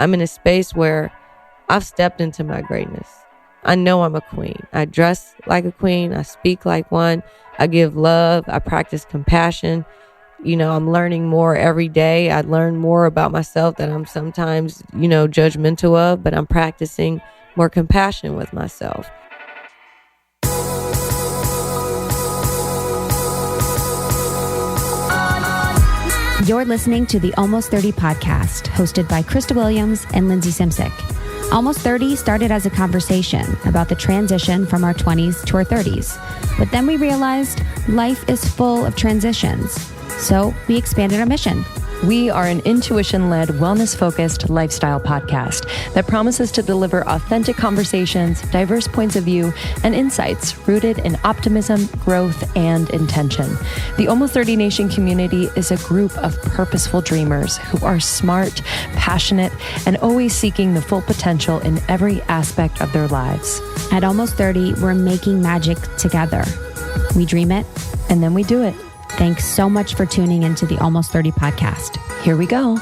I'm in a space where I've stepped into my greatness. I know I'm a queen. I dress like a queen. I speak like one. I give love. I practice compassion. You know, I'm learning more every day. I learn more about myself that I'm sometimes, judgmental of, but I'm practicing more compassion with myself. You're listening to the Almost 30 podcast, hosted by Krista Williams and Lindsay Simsick. Almost 30 started as a conversation about the transition from our 20s to our 30s. But then we realized life is full of transitions. So we expanded our mission. We are an intuition-led, wellness-focused lifestyle podcast that promises to deliver authentic conversations, diverse points of view, and insights rooted in optimism, growth, and intention. The Almost 30 Nation community is a group of purposeful dreamers who are smart, passionate, and always seeking the full potential in every aspect of their lives. At Almost 30, we're making magic together. We dream it, and then we do it. Thanks so much for tuning into the Almost 30 podcast. Here we go.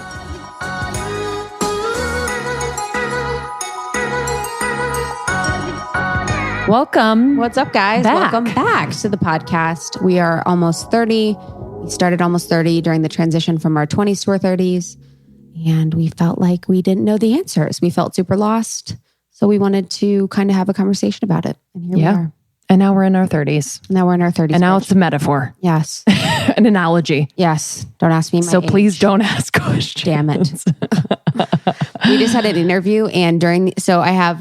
Welcome. What's up, guys? Back. Welcome back to the podcast. We are almost 30. We started almost 30 during the transition from our 20s to our 30s. And we felt like we didn't know the answers. We felt super lost. So we wanted to kind of have a conversation about it. And here we are. And now we're in our 30s. Now we're in our 30s. And now it's a metaphor. Yes. An analogy. Yes. Don't ask me my age. Please don't ask questions. Damn it. We just had an interview and so I have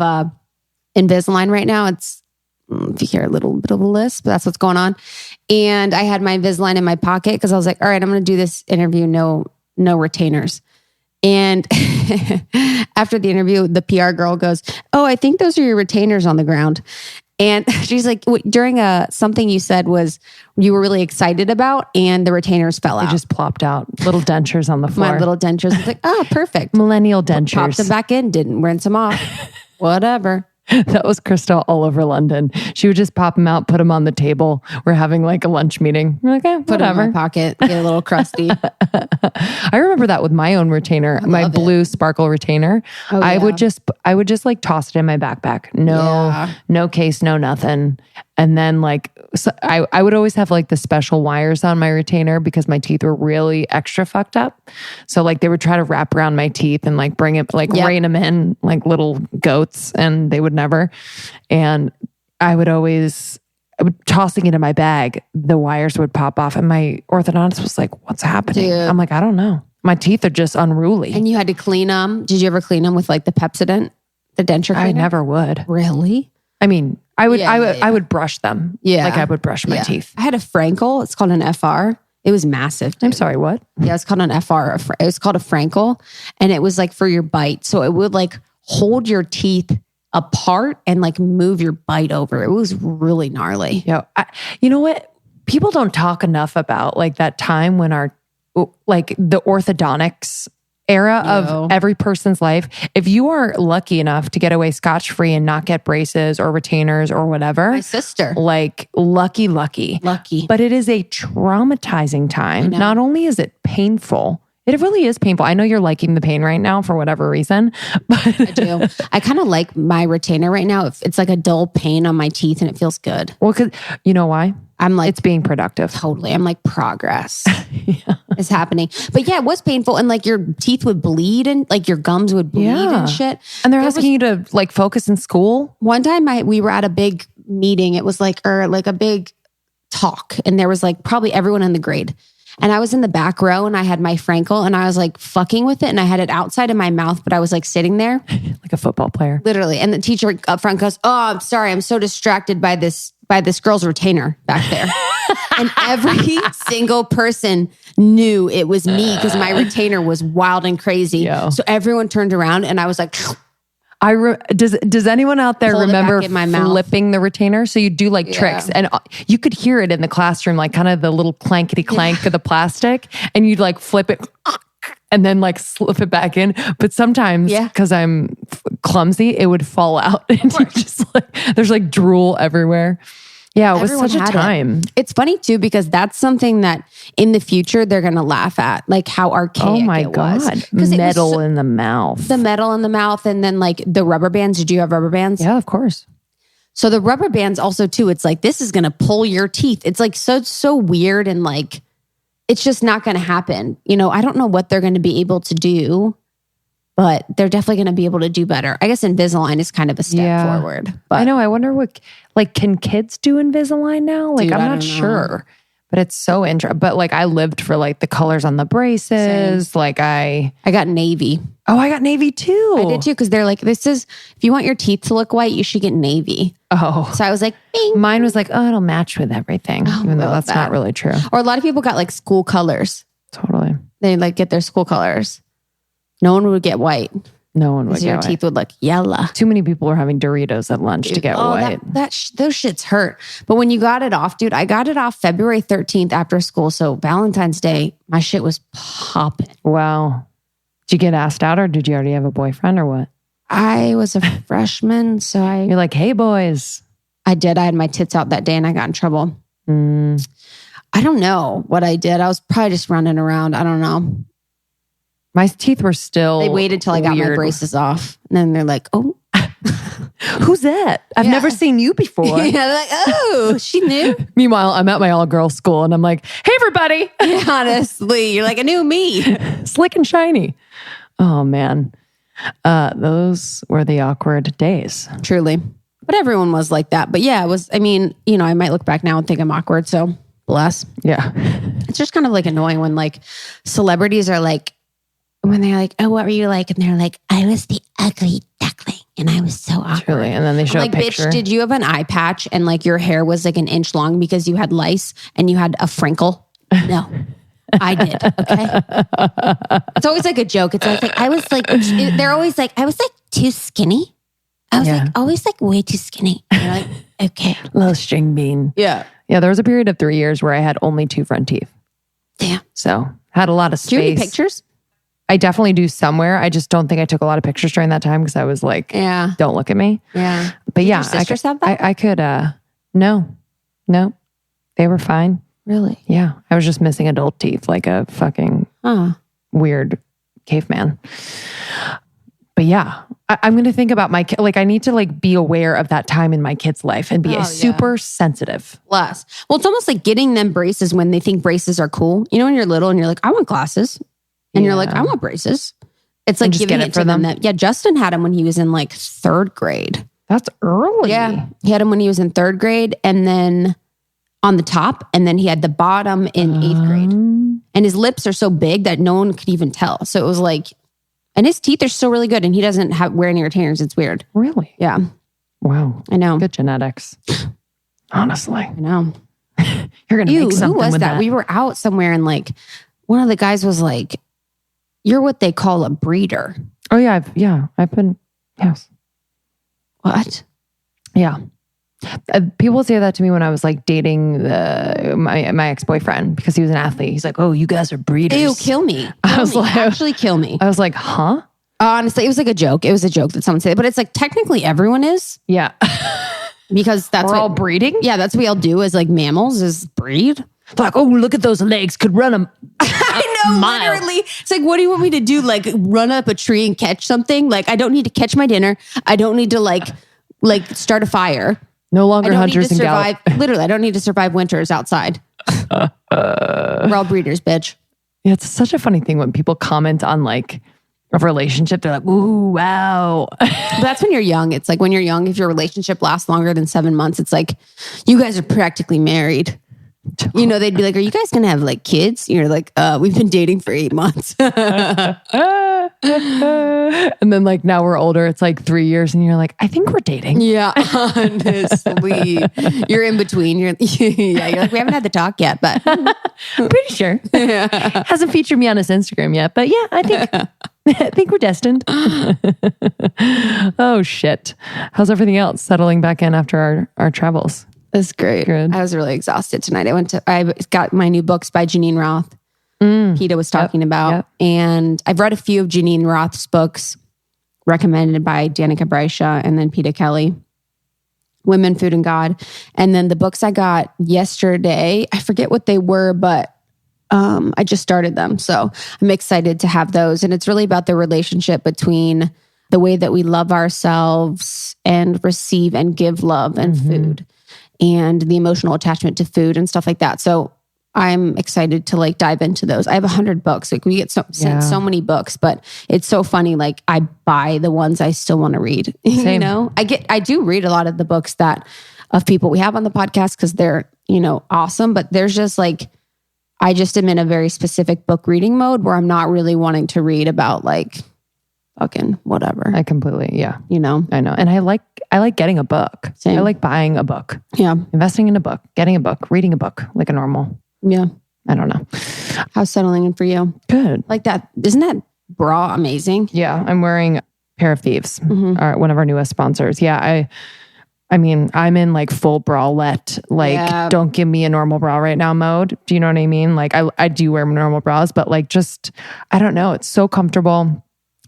Invisalign right now. It's, if you hear a little bit of a lisp, but that's what's going on. And I had my Invisalign in my pocket because I was like, all right, I'm going to do this interview. No retainers. And after the interview, the PR girl goes, oh, I think those are your retainers on the ground. And she's like, during something you said was you were really excited about and the retainers fell out. They just plopped out. Little dentures on the floor. My little dentures. I was like, oh, perfect. Millennial dentures. Popped them back in, didn't rinse them off. Whatever. That was Krista all over London. She would just pop them out, put them on the table. We're having like a lunch meeting. We're like, Put them in my pocket, get a little crusty. I remember that with my own retainer, my blue sparkle retainer. Oh, yeah. I would just like toss it in my backpack. No case, no nothing. And then I would always have like the special wires on my retainer because my teeth were really extra fucked up. So like they would try to wrap around my teeth and like bring it, rein them in like little goats, and they would never. And I would tossing it in my bag, the wires would pop off. And my orthodontist was like, what's happening? Dude. I'm like, I don't know. My teeth are just unruly. And you had to clean them. Did you ever clean them with like the Pepsodent, the denture cleaner? I never would. Really? I mean, I would brush them. Yeah. Like I would brush my teeth. I had a Frankel. It's called an FR. It was massive. Dude. I'm sorry, what? Yeah, it's called an FR. It was called a Frankel. And it was like for your bite. So it would like hold your teeth apart and like move your bite over. It was really gnarly. Yeah. You know what? People don't talk enough about like that time when the orthodontics era of every person's life. If you are lucky enough to get away scotch-free and not get braces or retainers or whatever. My sister. Like lucky. But it is a traumatizing time. Not only is it painful, it really is painful. I know you're liking the pain right now for whatever reason. But I do. I kind of like my retainer right now. It's like a dull pain on my teeth and it feels good. Well, because you know why? I'm like, it's being productive. Totally. I'm like, progress is happening. But yeah, it was painful. And like your teeth would bleed and like your gums would bleed and shit. And they're asking you to like focus in school. One time we were at a big meeting. It was like a big talk. And there was like probably everyone in the grade. And I was in the back row and I had my Frankel and I was like fucking with it. And I had it outside of my mouth, but I was like sitting there. Like a football player. Literally. And the teacher up front goes, oh, I'm sorry. I'm so distracted by this girl's retainer back there. And every single person knew it was me because my retainer was wild and crazy. Yo. So everyone turned around and I was like... Does anyone out there remember flipping the retainer? So you do like tricks and you could hear it in the classroom, like kind of the little clankety clank of the plastic, and you'd like flip it and then like slip it back in. But sometimes because I'm clumsy, it would fall out and you just like, there's like drool everywhere. Yeah, it was Everyone such a had time. It's funny too, because that's something that in the future they're going to laugh at, like how archaic Oh my it was. God. 'Cause it was Metal in the mouth. the metal in the mouth, and then like the rubber bands. Did you have rubber bands? Yeah, of course. So the rubber bands also too, it's like, this is going to pull your teeth. It's like so weird, and like, it's just not going to happen. You know, I don't know what they're going to be able to do, but they're definitely going to be able to do better. I guess Invisalign is kind of a step forward. But I know. I wonder what, like, can kids do Invisalign now? Like, Dude, I I'm not don't know. sure. But it's so interesting. But like, I lived for like the colors on the braces. Same. Like I got navy. I got navy too. I did too, because they're like, if you want your teeth to look white, you should get navy. Oh, So I was like, bing. mine was like, oh, it'll match with everything. Even though love that's that. not really true. Or a lot of people got like school colors. Totally. They like get their school colors. No one would get white. No one would Because your get teeth would look yellow. Too many people were having Doritos at lunch to get white. Those shits hurt. But when you got it off, dude, I got it off February 13th after school. So Valentine's Day, my shit was popping. Wow. Did you get asked out, or did you already have a boyfriend, or what? I was a freshman, so You're like, hey, boys. I did. I had my tits out that day and I got in trouble. I don't know what I did. I was probably just running around. I don't know. My teeth were still They waited till I got my weird. braces off. And then they're like, oh. Who's that? I've Yeah. never seen you before. Yeah, they're like, oh, she knew. Meanwhile, I'm at my all-girls school and I'm like, hey, everybody. Yeah, honestly, you're like, I knew me. Slick and shiny. Oh, man. Those were the awkward days. Truly. But everyone was like that. But yeah, it was, I mean, you know, I might look back now and think I'm awkward. So bless. Yeah. It's just kind of like annoying when like celebrities are like, when they're like, oh, what were you like? And they're like, I was the ugly duckling and I was so awkward. Truly. And then they show I'm like, a picture. bitch, did you have an eye patch and like your hair was like an inch long because you had lice and you had a frinkle? No. I did. Okay. It's always like a joke. It's always like, I was like, they're always like, I was like too skinny. I was like, always like way too skinny. And you're like, okay. Little string bean. Yeah. Yeah, there was a period of 3 years where I had only 2 front teeth. Damn. So had a lot of space. Do you have any pictures? I definitely do somewhere. I just don't think I took a lot of pictures during that time because I was like, Yeah. don't look at me. Yeah. But yeah, your sisters have that? I could, no, they were fine. Really? Yeah. I was just missing adult teeth like a fucking weird caveman. But yeah, I'm going to think about my kid. Like I need to like be aware of that time in my kid's life and be super sensitive. Less. Well, it's almost like getting them braces when they think braces are cool. You know, when you're little and you're like, I want glasses. And you're like, I want braces. It's like just giving get it it for to them. them. Yeah, Justin had him when he was in like 3rd grade. That's early. Yeah. He had him when he was in 3rd grade and then on the top. And then he had the bottom in 8th grade. And his lips are so big that no one could even tell. So it was like, and his teeth are still really good. And he doesn't wear any retainers. It's weird. Really? Yeah. Wow. I know. Good genetics. Honestly. I know. You're going to make something who was with that? We were out somewhere and like one of the guys was like, you're what they call a breeder. Oh yeah. I've been, yes. What? Yeah. People say that to me when I was like dating my ex-boyfriend because he was an athlete. He's like, oh, you guys are breeders. Ew, kill me. Actually kill me. I was like, huh? Honestly, it was like a joke. It was a joke that someone said, but it's like technically everyone is. Yeah. Because that's We're all breeding? Yeah, that's what we all do as like mammals is breed. They're like, oh, look at those legs. Could run them. I know, mile. literally. It's like, what do you want me to do? Like run up a tree and catch something? Like I don't need to catch my dinner. I don't need to like start a fire. No longer hunters and survive. Literally, I don't need to survive winters outside. We're all breeders, bitch. Yeah, it's such a funny thing when people comment on like a relationship. They're like, ooh, wow. But that's when you're young. It's like when you're young, if your relationship lasts longer than 7 months, it's like you guys are practically married. You know, they'd be like, are you guys going to have like kids? You're like, we've been dating for 8 months. And then like now we're older. It's like 3 years and you're like, I think we're dating. Yeah, honestly. You're in between. You're like, we haven't had the talk yet, but I'm pretty sure. Hasn't featured me on his Instagram yet, but yeah, I think we're destined. Oh shit. How's everything else settling back in after our travels? that's great. Good. I was really exhausted tonight. I got my new books by Janine Roth. PETA was talking about. Yep. And I've read a few of Janine Roth's books recommended by Danica Brescia and then PETA Kelly. Women, Food, and God. And then the books I got yesterday, I forget what they were, but I just started them. So I'm excited to have those. And it's really about the relationship between the way that we love ourselves and receive and give love and food, and the emotional attachment to food and stuff like that. So I'm excited to like dive into those. I have 100 books. Like we get sent so many books, but it's so funny. Like I buy the ones I still want to read. You know, I do read a lot of the books of people we have on the podcast because they're, awesome. But there's just like, I just am in a very specific book reading mode where I'm not really wanting to read about like fucking whatever. I completely, I know. And I like getting a book. Same. I like buying a book. Yeah. Investing in a book, getting a book, reading a book like a normal. Yeah. I don't know. How's settling in for you? Good. Like that. Isn't that bra amazing? Yeah. I'm wearing Pair of Thieves, one of our newest sponsors. Yeah. I mean, I'm in like full bralette, like don't give me a normal bra right now mode. Do you know what I mean? Like I do wear normal bras, but like just, I don't know. It's so comfortable.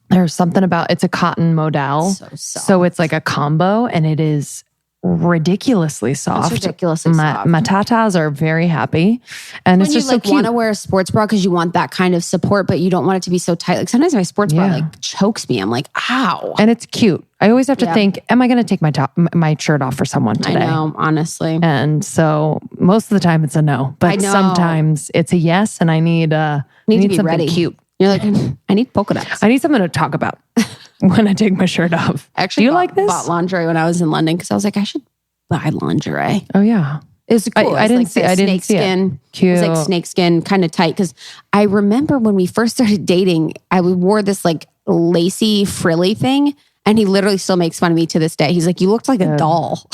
There's something about, it's a cotton modal. So it's like a combo and it is ridiculously soft. It's ridiculously soft. My tatas are very happy. And when it's just you like so cute. Want to wear a sports bra because you want that kind of support, but you don't want it to be so tight. Like sometimes my sports bra like chokes me. I'm like, ow. And it's cute. I always have to think, am I going to take my shirt off for someone today? I know, honestly. And so most of the time it's a no, but sometimes it's a yes. And I need to be something ready. Cute. You're like, I need polka dots. I need something to talk about when I take my shirt off. Actually, do you like this? Bought lingerie when I was in London because I was like, I should buy lingerie. Oh yeah, it's cool. I didn't see it. Cute. It's like snakeskin, kind of tight. Because I remember when we first started dating, I wore this like lacy frilly thing, and he literally still makes fun of me to this day. He's like, "You looked like a doll."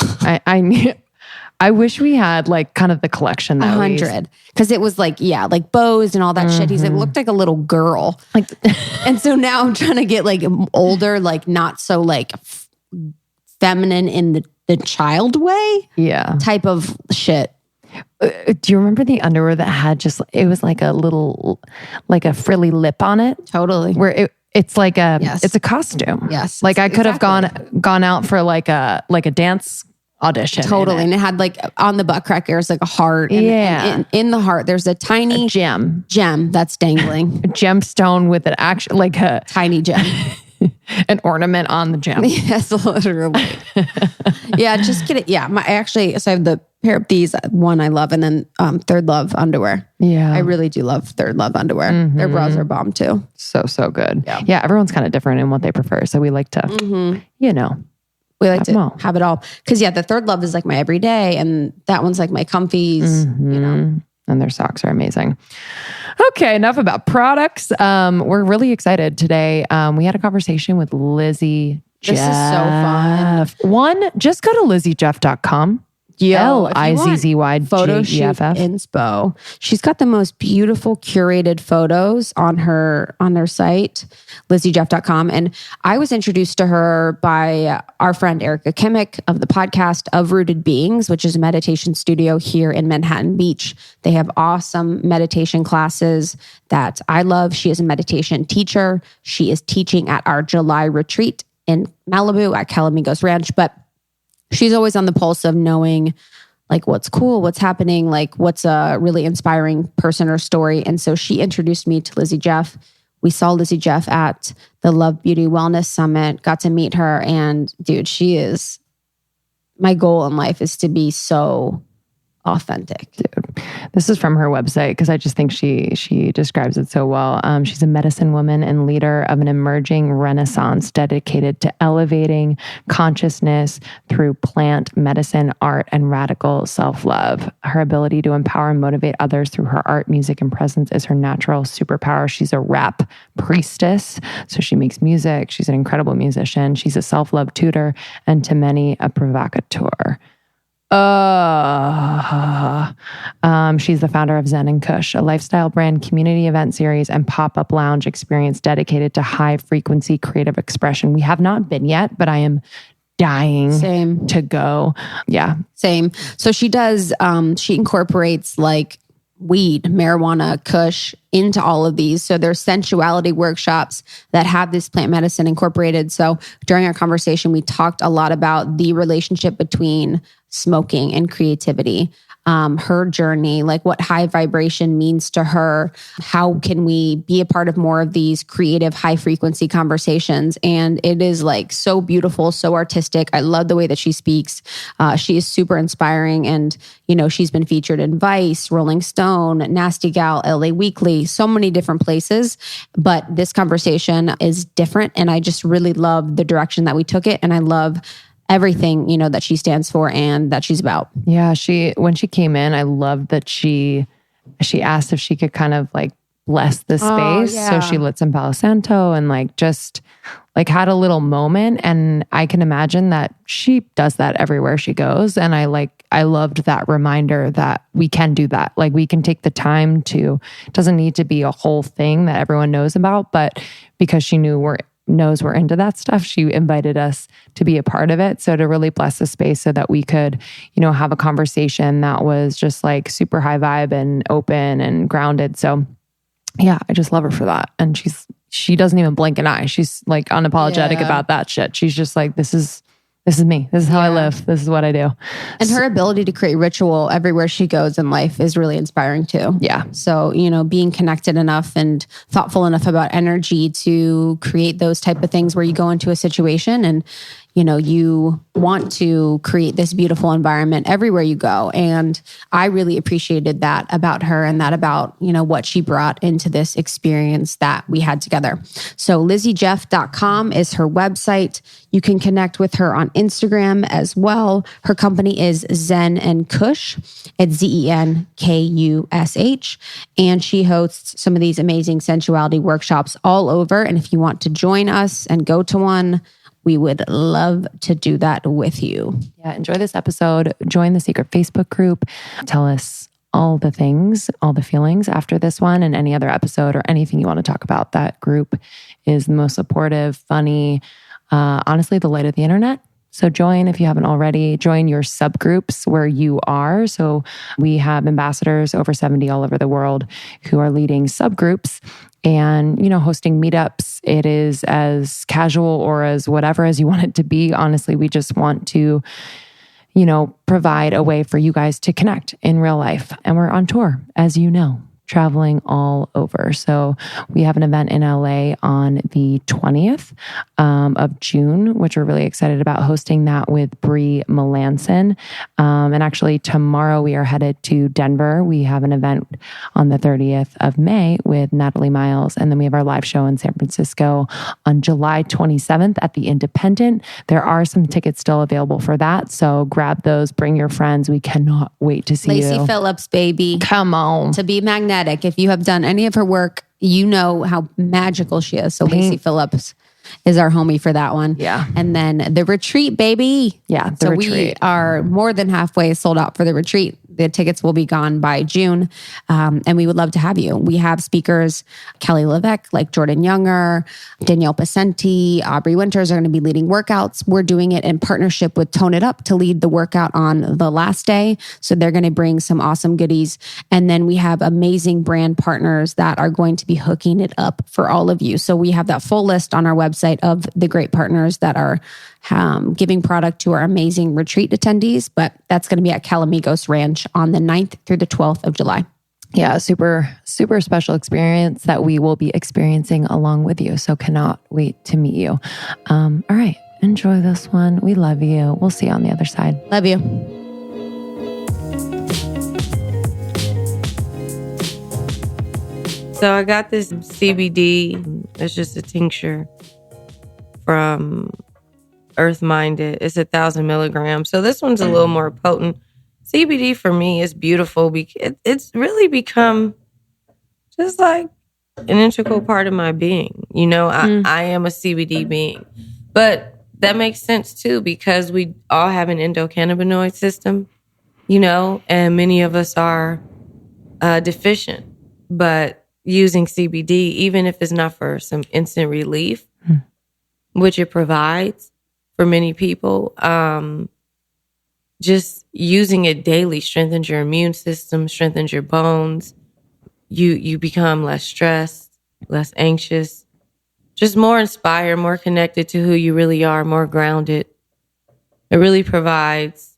I wish we had like kind of the collection. 100. Because it was like, like bows and all that shit. He's like, looked like a little girl. Like, and so now I'm trying to get like older, like not so like feminine in the child way. Yeah. Type of shit. Do you remember the underwear that had just, it was like a little, like a frilly lip on it? Totally. Where it's like it's a costume. Yes. Like I could have gone out for like a dance audition. Totally. And it had like on the butt crackers, like a heart. And, and in the heart, there's a tiny gem that's dangling. A gemstone with an actual, like a tiny gem. An ornament on the gem. Yes, literally. Just kidding. Yeah. So I have the Pair of These one I love, and then Third Love underwear. Yeah. I really do love Third Love underwear. Their bras are bomb too. So good. Yeah. Everyone's kind of different in what they prefer. So we like to, we like to have it all. Because the Third Love is like my everyday, and that one's like my comfies, And their socks are amazing. Okay, enough about products. We're really excited today. We had a conversation with Lizzy Jeff. This is so fun. Just go to LizzyJeff.com. LIZZY photo shoot inspo. She's got the most beautiful curated photos on her site, LizzyJeff.com. And I was introduced to her by our friend Erica Kimmick of the podcast Of Rooted Beings, which is a meditation studio here in Manhattan Beach. They have awesome meditation classes that I love. She is a meditation teacher. She is teaching at our July retreat in Malibu at Calamigos Ranch, but she's always on the pulse of knowing like what's cool, what's happening, like what's a really inspiring person or story. And so she introduced me to Lizzy Jeff. We saw Lizzy Jeff at the Love, Beauty, Wellness Summit, got to meet her. And dude, my goal in life is to be so authentic. Dude, this is from her website because I just think she describes it so well. She's a medicine woman and leader of an emerging renaissance dedicated to elevating consciousness through plant medicine, art, and radical self-love. Her ability to empower and motivate others through her art, music, and presence is her natural superpower. She's a rap priestess, so she makes music. She's an incredible musician. She's a self-love tutor, and to many, a provocateur. She's the founder of Zen Kush, a lifestyle brand, community event series, and pop-up lounge experience dedicated to high-frequency creative expression. We have not been yet, but I am dying to go. Yeah. Same. So she does, she incorporates like weed, marijuana, kush into all of these. So there's sensuality workshops that have this plant medicine incorporated. So during our conversation, we talked a lot about the relationship between smoking and creativity, her journey, like what high vibration means to her. How can we be a part of more of these creative, high frequency conversations? And it is like so beautiful, so artistic. I love the way that she speaks. She is super inspiring. And, you know, she's been featured in Vice, Rolling Stone, Nasty Gal, LA Weekly, so many different places. But this conversation is different. And I just really love the direction that we took it. And I love everything, you know, that she stands for and that she's about. Yeah, when she came in, I loved that she asked if she could kind of like bless the space. Oh, yeah. So she lit some Palo Santo and like just like had a little moment. And I can imagine that she does that everywhere she goes. And I loved that reminder that we can do that. Like we can take the time to, it doesn't need to be a whole thing that everyone knows about, but because she knows we're into that stuff, she invited us to be a part of it. So to really bless the space so that we could, you know, have a conversation that was just like super high vibe and open and grounded. So yeah, I just love her for that. And she doesn't even blink an eye. She's like unapologetic about that shit. She's just like, this is me. This is how I live. This is what I do. And her ability to create ritual everywhere she goes in life is really inspiring too. Yeah. So, you know, being connected enough and thoughtful enough about energy to create those type of things where you go into a situation and, you know, you want to create this beautiful environment everywhere you go. And I really appreciated that about her and that about, you know, what she brought into this experience that we had together. So LizzyJeff.com is her website. You can connect with her on Instagram as well. Her company is Zen Kush. It's ZenKush. And she hosts some of these amazing sensuality workshops all over. And if you want to join us and go to one, we would love to do that with you. Yeah, enjoy this episode. Join the secret Facebook group. Tell us all the things, all the feelings after this one and any other episode or anything you want to talk about. That group is the most supportive, funny, honestly, the light of the internet. So join if you haven't already. Join your subgroups where you are. So we have ambassadors over 70 all over the world who are leading subgroups and, you know, hosting meetups. It is as casual or as whatever as you want it to be. Honestly, we just want to, you know, provide a way for you guys to connect in real life. And we're on tour, as you know, traveling all over. So we have an event in LA on the 20th of June, which we're really excited about, hosting that with Brie Melanson. And actually tomorrow we are headed to Denver. We have an event on the 30th of May with Natalie Miles. And then we have our live show in San Francisco on July 27th at the Independent. There are some tickets still available for that. So grab those, bring your friends. We cannot wait to see Lacey Phillips, baby. Come on. To be magnetic. If you have done any of her work, you know how magical she is. So Lacey Phillips is our homie for that one. Yeah. And then the retreat, baby. Yeah, so we are more than halfway sold out for the retreat. The tickets will be gone by June. And we would love to have you. We have speakers, Kelly LeVeque, like Jordan Younger, Danielle Pacenti, Aubrey Winters are going to be leading workouts. We're doing it in partnership with Tone It Up to lead the workout on the last day. So they're going to bring some awesome goodies. And then we have amazing brand partners that are going to be hooking it up for all of you. So we have that full list on our website of the great partners that are giving product to our amazing retreat attendees. But that's going to be at Calamigos Ranch on the 9th through the 12th of July. Yeah, super, super special experience that we will be experiencing along with you. So cannot wait to meet you. All right, enjoy this one. We love you. We'll see you on the other side. Love you. So I got this CBD. It's just a tincture from Earth Minded. It's 1,000 milligrams. So this one's a little more potent. CBD for me is beautiful because it's really become just like an integral part of my being. You know, I am a CBD being. But that makes sense too because we all have an endocannabinoid system, you know, and many of us are deficient. But using CBD, even if it's not for some instant relief, which it provides for many people, just using it daily strengthens your immune system, strengthens your bones. You become less stressed, less anxious, just more inspired, more connected to who you really are, more grounded. It really provides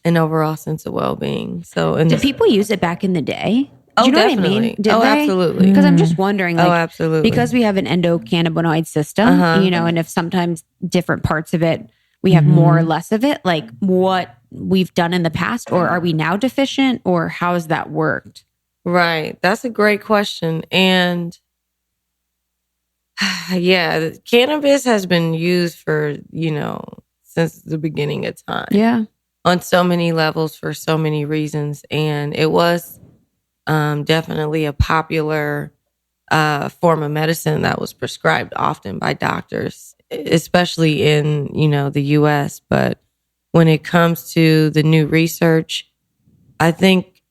an overall sense of well-being. So, did people use it back in the day? Oh, Do you know definitely. what I mean? Did Oh, they? absolutely. Because I'm just wondering, like, absolutely. because we have an endocannabinoid system, and if sometimes different parts of it, we have more or less of it, like what we've done in the past, or are we now deficient, or how has that worked? Right. That's a great question. And yeah, cannabis has been used for, since the beginning of time. Yeah. On so many levels for so many reasons. And it was definitely a popular form of medicine that was prescribed often by doctors, especially in, the US. But when it comes to the new research, I think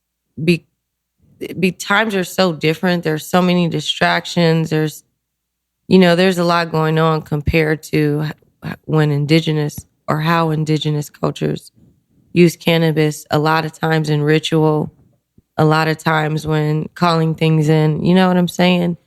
times are so different. There's so many distractions. There's a lot going on compared to when how indigenous cultures use cannabis, a lot of times in ritual, a lot of times when calling things in, you know what I'm saying?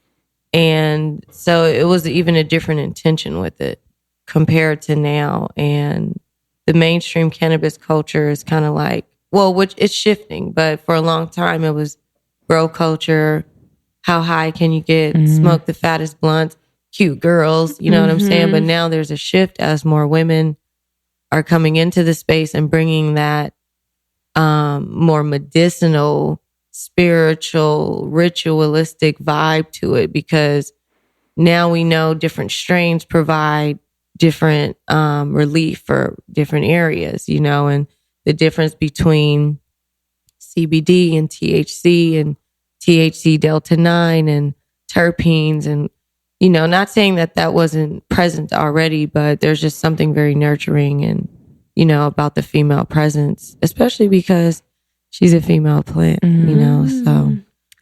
And so it was even a different intention with it compared to now. And the mainstream cannabis culture is kind of like, which it's shifting, but for a long time it was bro culture. How high can you get? Smoke the fattest blunts, cute girls, you know what I'm saying? But now there's a shift as more women are coming into the space and bringing that more medicinal, spiritual, ritualistic vibe to it, because now we know different strains provide different relief for different areas, and the difference between CBD and THC Delta 9 and terpenes, and not saying that wasn't present already, but there's just something very nurturing and about the female presence, especially because she's a female plant, so.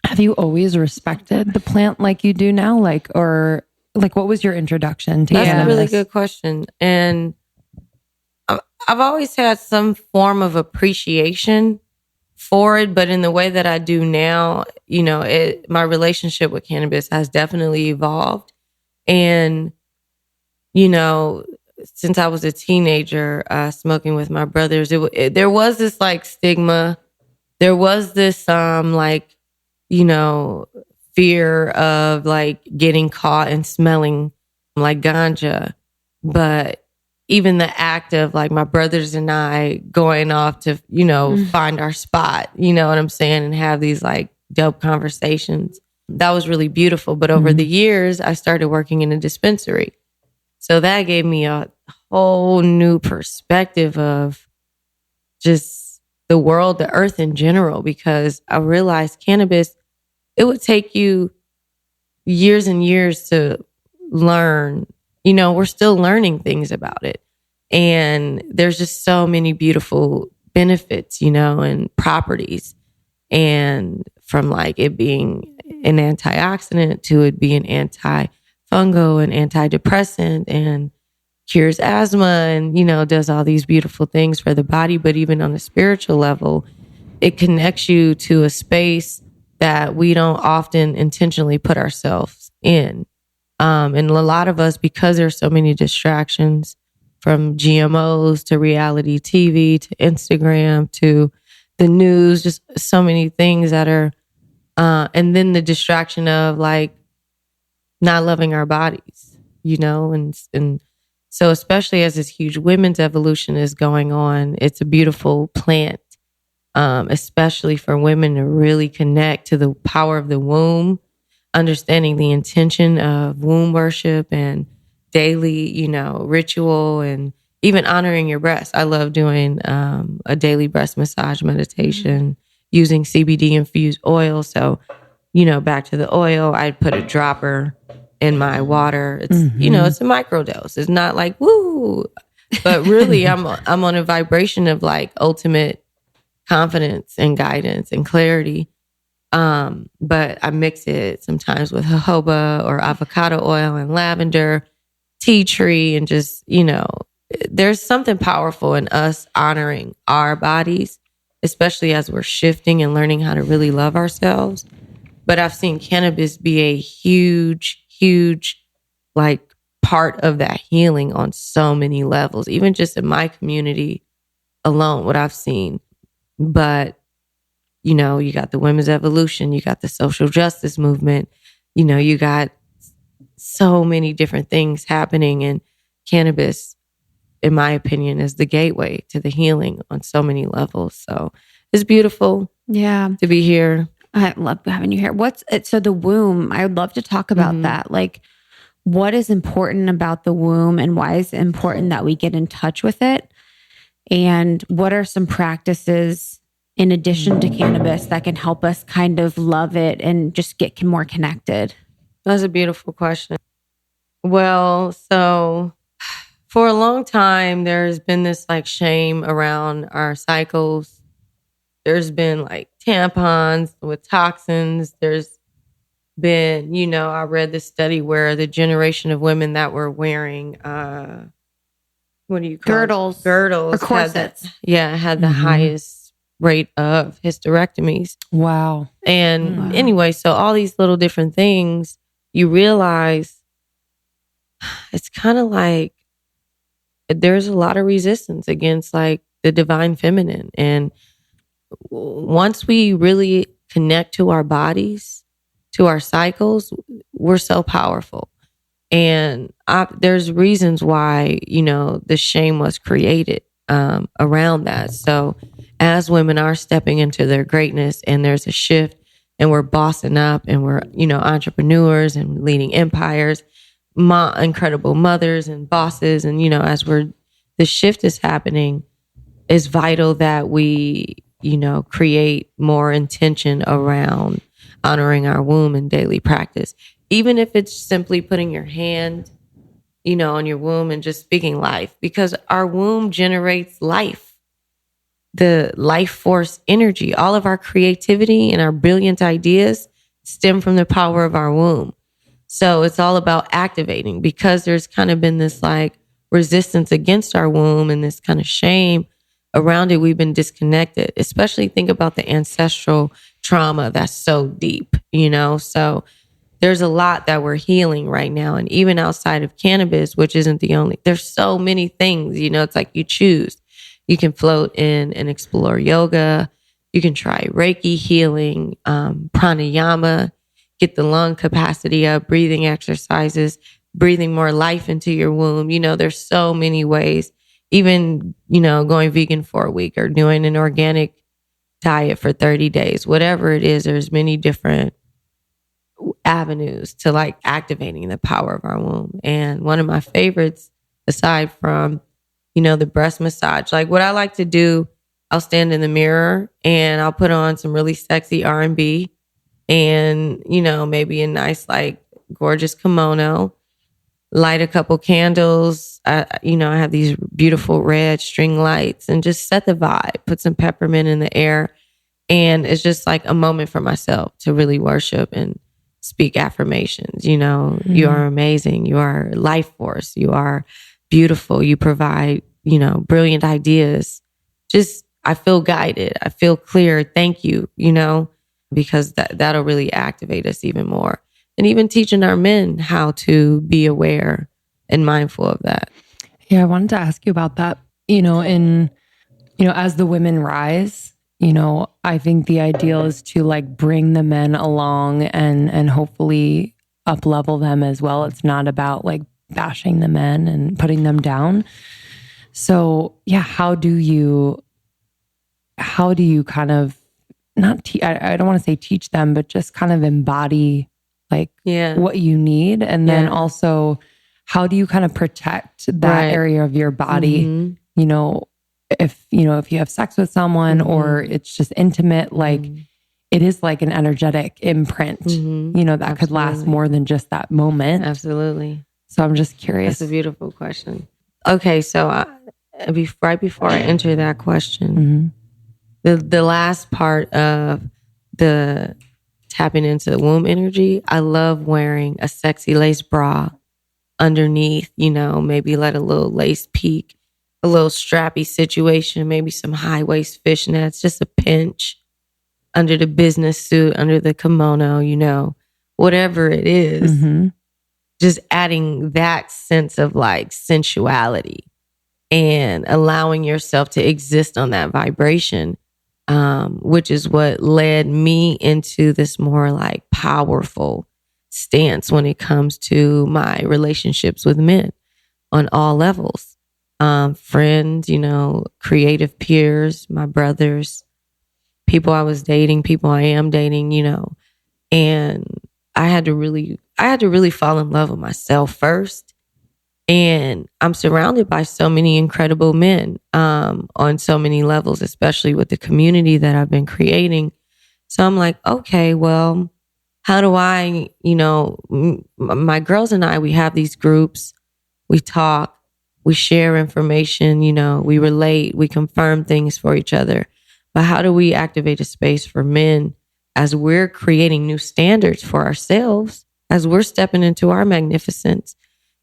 Have you always respected the plant like you do now? Or what was your introduction to That's cannabis? a really good question. And I've always had some form of appreciation for it, but in the way that I do now, my relationship with cannabis has definitely evolved. And, since I was a teenager, smoking with my brothers, there was this stigma. There was this fear of getting caught and smelling like ganja. But even the act of my brothers and I going off to, find our spot, you know what I'm saying? And have these dope conversations. That was really beautiful. But over the years, I started working in a dispensary. So that gave me a whole new perspective of just the world, the earth in general, because I realized cannabis, it would take you years and years to learn. We're still learning things about it. And there's just so many beautiful benefits, and properties. And from it being an antioxidant to it being antifungal and antidepressant and cures asthma and, does all these beautiful things for the body. But even on a spiritual level, it connects you to a space that we don't often intentionally put ourselves in. And a lot of us, because there's so many distractions, from GMOs to reality TV to Instagram to the news, just so many things that are, and then the distraction of not loving our bodies, and so especially as this huge women's evolution is going on, it's a beautiful plant, especially for women to really connect to the power of the womb, understanding the intention of womb worship and daily, ritual, and even honoring your breast. I love doing a daily breast massage meditation using CBD infused oil. So, back to the oil, I'd put a dropper in my water. It's, it's a microdose. It's not woo, but really I'm on a vibration of ultimate confidence and guidance and clarity. But I mix it sometimes with jojoba or avocado oil and lavender, tea tree, and just, there's something powerful in us honoring our bodies, especially as we're shifting and learning how to really love ourselves. But I've seen cannabis be a huge, huge, like, part of that healing on so many levels, even just in my community alone, what I've seen. But, you know, you got the women's evolution, you got the social justice movement, you know, you got so many different things happening, and cannabis, in my opinion, is the gateway to the healing on so many levels. So it's beautiful to be here. I love having you here. So the womb, I would love to talk about that. Like, what is important about the womb and why is it important that we get in touch with it? And what are some practices in addition to cannabis that can help us kind of love it and just get more connected? That's a beautiful question. Well, so for a long time, there's been this like shame around our cycles. There's been like tampons with toxins. There's been, you know, I read this study where the generation of women that were wearing, what do you call girdles or corsets? Had the highest rate of hysterectomies. Wow. And anyway, so all these little different things, you realize it's kind of like there's a lot of resistance against like the divine feminine. And once we really connect to our bodies, to our cycles, we're so powerful. And there's reasons why, you know, the shame was created around that. So as women are stepping into their greatness and there's a shift and we're bossing up and we're, you know, entrepreneurs and leading empires, incredible mothers and bosses. And, you know, as the shift is happening, it's vital that we, you know, create more intention around honoring our womb in daily practice. Even if it's simply putting your hand, you know, on your womb and just speaking life, because our womb generates life, the life force energy. All of our creativity and our brilliant ideas stem from the power of our womb. So it's all about activating, because there's kind of been this like resistance against our womb and this kind of shame around it. We've been disconnected, especially think about the ancestral trauma that's so deep, you know? So there's a lot that we're healing right now. And even outside of cannabis, which isn't the only, there's so many things, you know, it's like you choose. You can float in and explore yoga. You can try Reiki healing, pranayama, get the lung capacity up, breathing exercises, breathing more life into your womb. You know, there's so many ways, even, you know, going vegan for a week or doing an organic diet for 30 days, whatever it is, there's many different avenues to like activating the power of our womb. And one of my favorites, aside from, you know, the breast massage, like what I like to do, I'll stand in the mirror and I'll put on some really sexy R&B and, you know, maybe a nice, like gorgeous kimono, light a couple candles. You know, I have these beautiful red string lights and just set the vibe, put some peppermint in the air. And it's just like a moment for myself to really worship and speak affirmations. You know, you are amazing. You are life force. You are beautiful. You provide, you know, brilliant ideas. Just, I feel guided. I feel clear. Thank you, you know, because that'll really activate us even more. And even teaching our men how to be aware and mindful of that. Yeah, I wanted to ask you about that. You know, as the women rise, you know, I think the ideal is to like bring the men along and hopefully up level them as well. It's not about like bashing the men and putting them down. So yeah, how do you kind of I don't want to say teach them, but just kind of embody like what you need. And then also, how do you kind of protect that area of your body? You know, if you have sex with someone or it's just intimate, like it is like an energetic imprint, you know, that could last more than just that moment. Absolutely. So I'm just curious. That's a beautiful question. Okay. So right before I enter that question, the last part of the tapping into the womb energy, I love wearing a sexy lace bra underneath, you know, maybe let a little lace peek a little strappy situation, maybe some high waist fishnets, just a pinch under the business suit, under the kimono, you know, whatever it is. Mm-hmm. Just adding that sense of like sensuality and allowing yourself to exist on that vibration, which is what led me into this more like powerful stance when it comes to my relationships with men on all levels. Friends, you know, creative peers, my brothers, people I was dating, people I am dating, you know, and I had to really fall in love with myself first. And I'm surrounded by so many incredible men on so many levels, especially with the community that I've been creating. So I'm like, okay, well, how do I, you know, my girls and I, we have these groups, we talk, we share information, you know, we relate, we confirm things for each other. But how do we activate a space for men as we're creating new standards for ourselves, as we're stepping into our magnificence?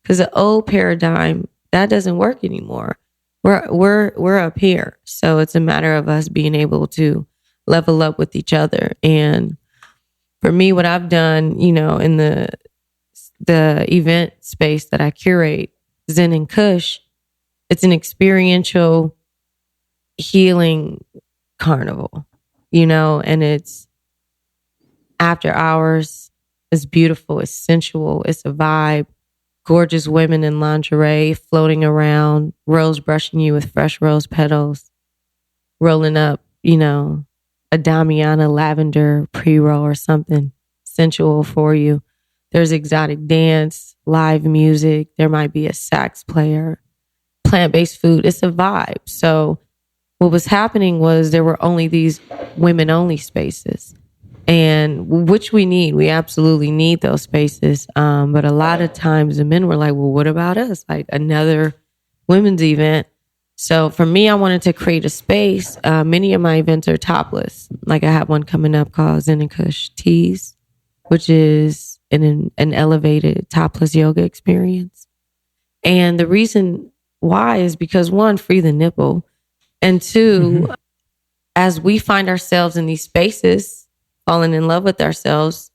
Because the old paradigm, that doesn't work anymore. We're up here. So it's a matter of us being able to level up with each other. And for me, what I've done, you know, in the event space that I curate, Zen Kush, it's an experiential healing carnival, you know, and it's after hours. It's beautiful. It's sensual. It's a vibe. Gorgeous women in lingerie floating around, rose brushing you with fresh rose petals, rolling up, you know, a Damiana lavender pre-roll or something sensual for you. There's exotic dance, live music. There might be a sax player, plant-based food. It's a vibe. So what was happening was there were only these women-only spaces. And which we need. We absolutely need those spaces. But a lot of times the men were like, well, what about us? Like another women's event. So for me, I wanted to create a space. Many of my events are topless. Like I have one coming up called Zen Kush Teas, which is an elevated topless yoga experience. And the reason why is because one, free the nipple. And two, as we find ourselves in these spaces, falling in love with ourselves,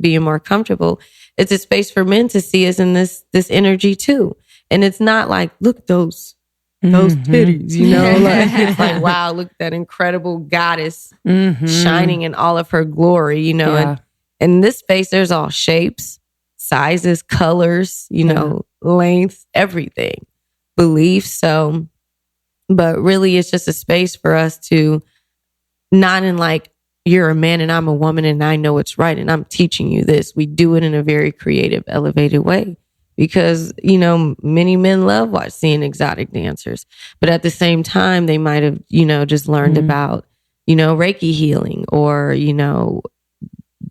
being more comfortable, it's a space for men to see us in this energy too. And it's not like, look, those titties, you know, like, it's like, wow, look at that incredible goddess shining in all of her glory, you know. And in this space, there's all shapes, sizes, colors, you know, lengths, everything, beliefs. So, but really it's just a space for us to not in like, you're a man and I'm a woman and I know it's right and I'm teaching you this. We do it in a very creative, elevated way because, you know, many men love seeing exotic dancers. But at the same time, they might have, you know, just learned about, you know, Reiki healing or, you know,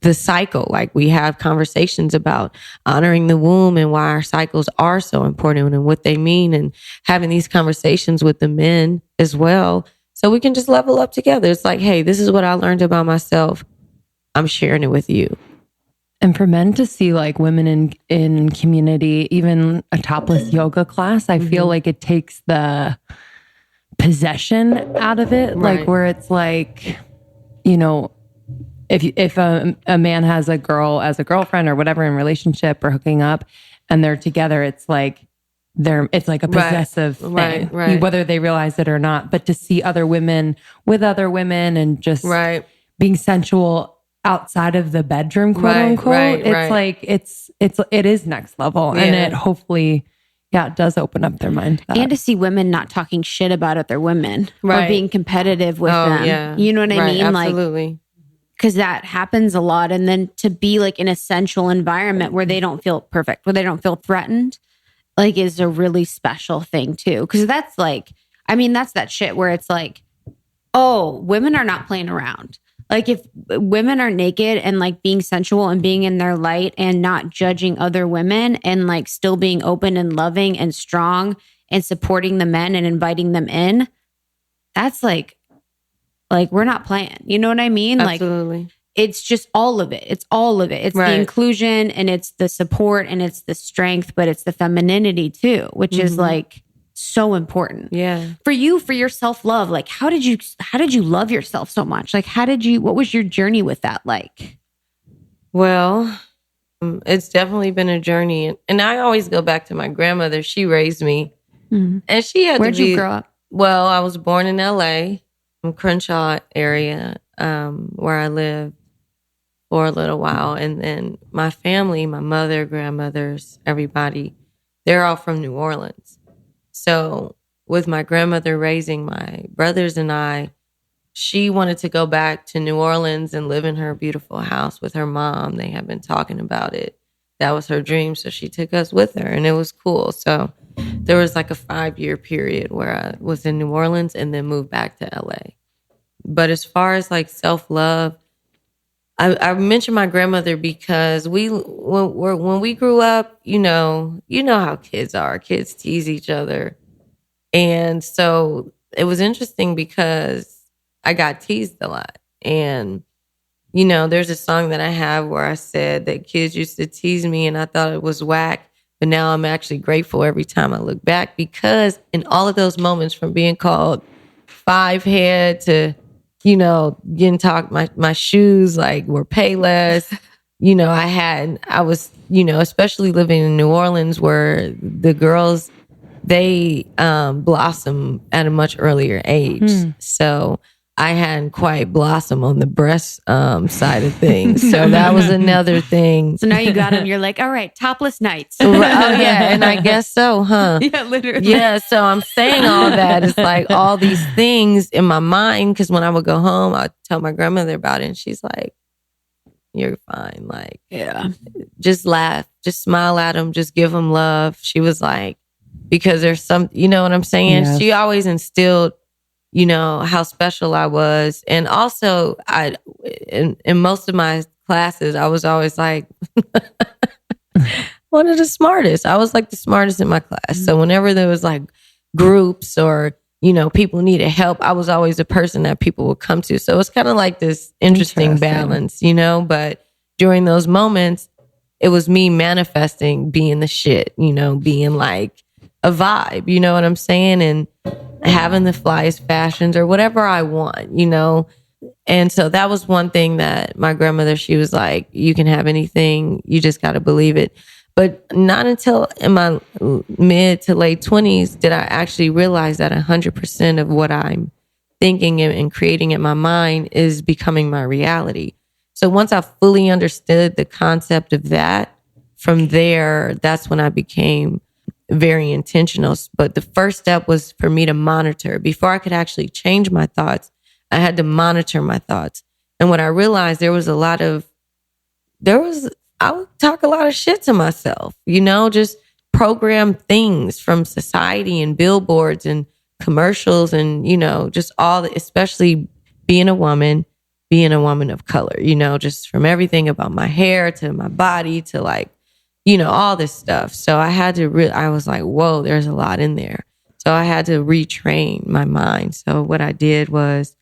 the cycle. Like we have conversations about honoring the womb and why our cycles are so important and what they mean and having these conversations with the men as well. So we can just level up together. It's like, hey, this is what I learned about myself. I'm sharing it with you. And for men to see like women in community, even a topless yoga class, I feel like it takes the possession out of it. Right. Like where it's like, you know, if a man has a girl as a girlfriend or whatever in relationship or hooking up and they're together, it's like, it's like a possessive thing, whether they realize it or not. But to see other women with other women and just being sensual outside of the bedroom, quote unquote, it's like it is next level, and it hopefully, it does open up their mind. And to see women not talking shit about other women or being competitive with them. Yeah. You know what I mean? Absolutely. Like, because that happens a lot, and then to be like in a sensual environment where they don't feel perfect, where they don't feel threatened. Like is a really special thing too. Cause that's like, I mean, that's that shit where it's like, oh, women are not playing around. Like if women are naked and like being sensual and being in their light and not judging other women and like still being open and loving and strong and supporting the men and inviting them in, that's like we're not playing. You know what I mean? Absolutely. Like it's just all of it. It's all of it. It's the inclusion and it's the support and it's the strength, but it's the femininity too, which is like so important. Yeah. For you, for your self-love, like how did you love yourself so much? Like what was your journey with that like? Well, it's definitely been a journey. And I always go back to my grandmother. She raised me. Mm-hmm. And she had Where'd you grow up? Well, I was born in LA, in Crenshaw area, where I lived for a little while. And then my family, my mother, grandmothers, everybody, they're all from New Orleans. So with my grandmother raising my brothers and I, she wanted to go back to New Orleans and live in her beautiful house with her mom. They had been talking about it. That was her dream. So she took us with her and it was cool. So there was like a 5-year period where I was in New Orleans and then moved back to LA. But as far as like self-love, I mentioned my grandmother because when we grew up, you know how kids are. Kids tease each other. And so it was interesting because I got teased a lot. And, there's a song that I have where I said that kids used to tease me and I thought it was whack. But now I'm actually grateful every time I look back because in all of those moments from being called 5-head to, getting talked, my shoes like were Payless. I was, especially living in New Orleans where the girls, they blossom at a much earlier age. So I hadn't quite blossomed on the breast side of things. So that was another thing. So now you got them. You're like, all right, topless nights. Oh, yeah. And I guess so, huh? Yeah, literally. Yeah. So I'm saying all that. It's like all these things in my mind. Because when I would go home, I'd tell my grandmother about it. And she's like, you're fine. Like, yeah, just laugh, just smile at them, just give them love. She was like, because there's some, you know what I'm saying? Yes. She always instilled, how special I was. And also in most of my classes, I was always like one of the smartest. I was like the smartest in my class. So whenever there was like groups or, people needed help, I was always the person that people would come to. So it's kind of like this interesting balance, but during those moments, it was me manifesting being the shit, being like a vibe, you know what I'm saying? And having the flyest fashions or whatever I want, And so that was one thing that my grandmother, she was like, you can have anything, you just got to believe it. But not until in my mid to late 20s did I actually realize that 100% of what I'm thinking and creating in my mind is becoming my reality. So once I fully understood the concept of that, from there, that's when I became very intentional. But the first step was for me to monitor. Before I could actually change my thoughts, I had to monitor my thoughts. And what I realized, I would talk a lot of shit to myself, just program things from society and billboards and commercials and, just especially being a woman of color, just from everything about my hair to my body to like, all this stuff. So I had to I was like, whoa, there's a lot in there. So I had to retrain my mind. So what I did was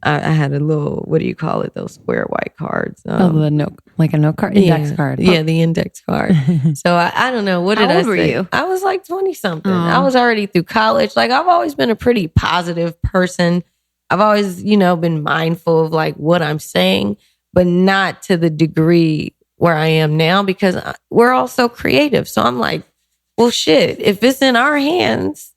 I had a little, what do you call it? Those square white cards. The note, like a note card, index card. Yeah, the index card. So I don't know. What did I say? How old were you? I was like 20 something. I was already through college. Like I've always been a pretty positive person. I've always, been mindful of like what I'm saying, but not to the degree where I am now because we're all so creative. So I'm like, well, shit, if it's in our hands,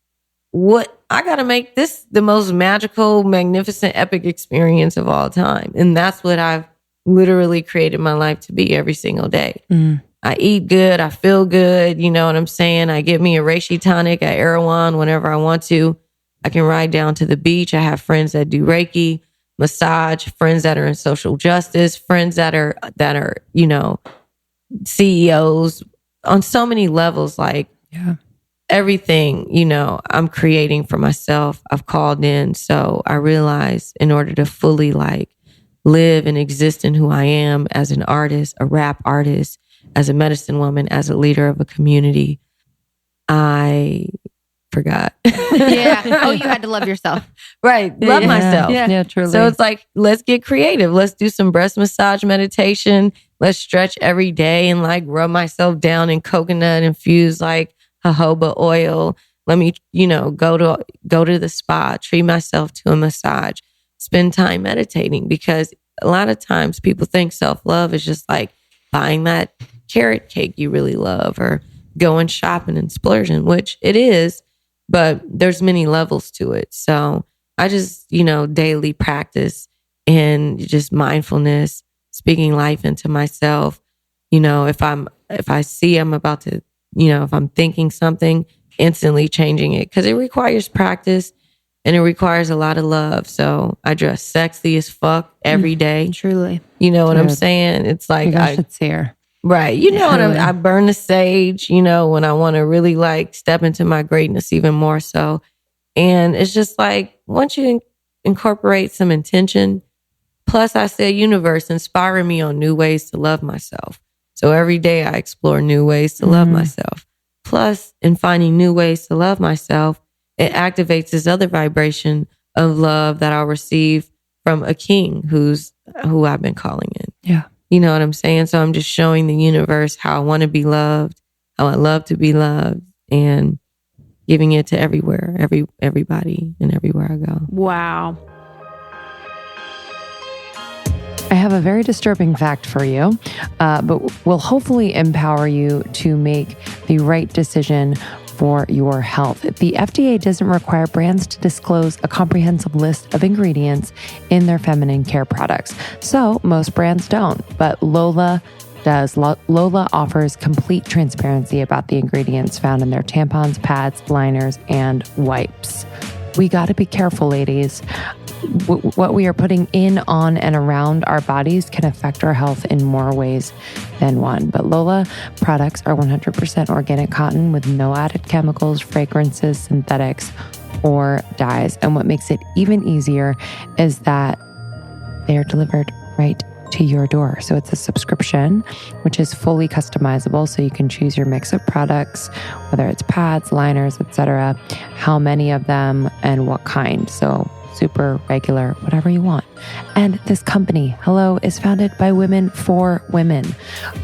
I got to make this the most magical, magnificent, epic experience of all time. And that's what I've literally created my life to be every single day. I eat good. I feel good. You know what I'm saying? I get me a reishi tonic at Erewhon whenever I want to. I can ride down to the beach. I have friends that do Reiki, massage, friends that are in social justice, friends that are, CEOs on so many levels, like everything, I'm creating for myself. I've called in. So I realized in order to fully like live and exist in who I am as an artist, a rap artist, as a medicine woman, as a leader of a community, I forgot. Yeah. Oh, you had to love yourself. Right. Love myself. Yeah, truly. So it's like, let's get creative. Let's do some breast massage meditation. Let's stretch every day and like rub myself down in coconut infused like jojoba oil. Let me, go to the spa, treat myself to a massage, spend time meditating, because a lot of times people think self-love is just like buying that carrot cake you really love or going shopping and splurging, which it is, but there's many levels to it. So I just, daily practice and just mindfulness, speaking life into myself. If I see I'm about to, if I'm thinking something, instantly changing it, because it requires practice and it requires a lot of love. So I dress sexy as fuck every day. Truly. You know what I'm saying? It's like I should see her. Right. What I burn the sage, when I want to really like step into my greatness even more so. And it's just like, once you incorporate some intention, plus I said universe inspiring me on new ways to love myself. So every day I explore new ways to love myself. Plus, in finding new ways to love myself, it activates this other vibration of love that I'll receive from a king who I've been calling in. Yeah. You know what I'm saying? So I'm just showing the universe how I want to be loved, how I love to be loved, and giving it to everywhere, everybody, and everywhere I go. Wow. I have a very disturbing fact for you, but will hopefully empower you to make the right decision for your health. The FDA doesn't require brands to disclose a comprehensive list of ingredients in their feminine care products. So most brands don't, but Lola does. Lola offers complete transparency about the ingredients found in their tampons, pads, liners, and wipes. We got to be careful, ladies. What we are putting in, on, and around our bodies can affect our health in more ways than one. But Lola products are 100% organic cotton with no added chemicals, fragrances, synthetics, or dyes. And what makes it even easier is that they are delivered right to your door. So it's a subscription, which is fully customizable. So you can choose your mix of products, whether it's pads, liners, etc., how many of them, and what kind. So super, regular, whatever you want. And this company, Hello, is founded by women for women.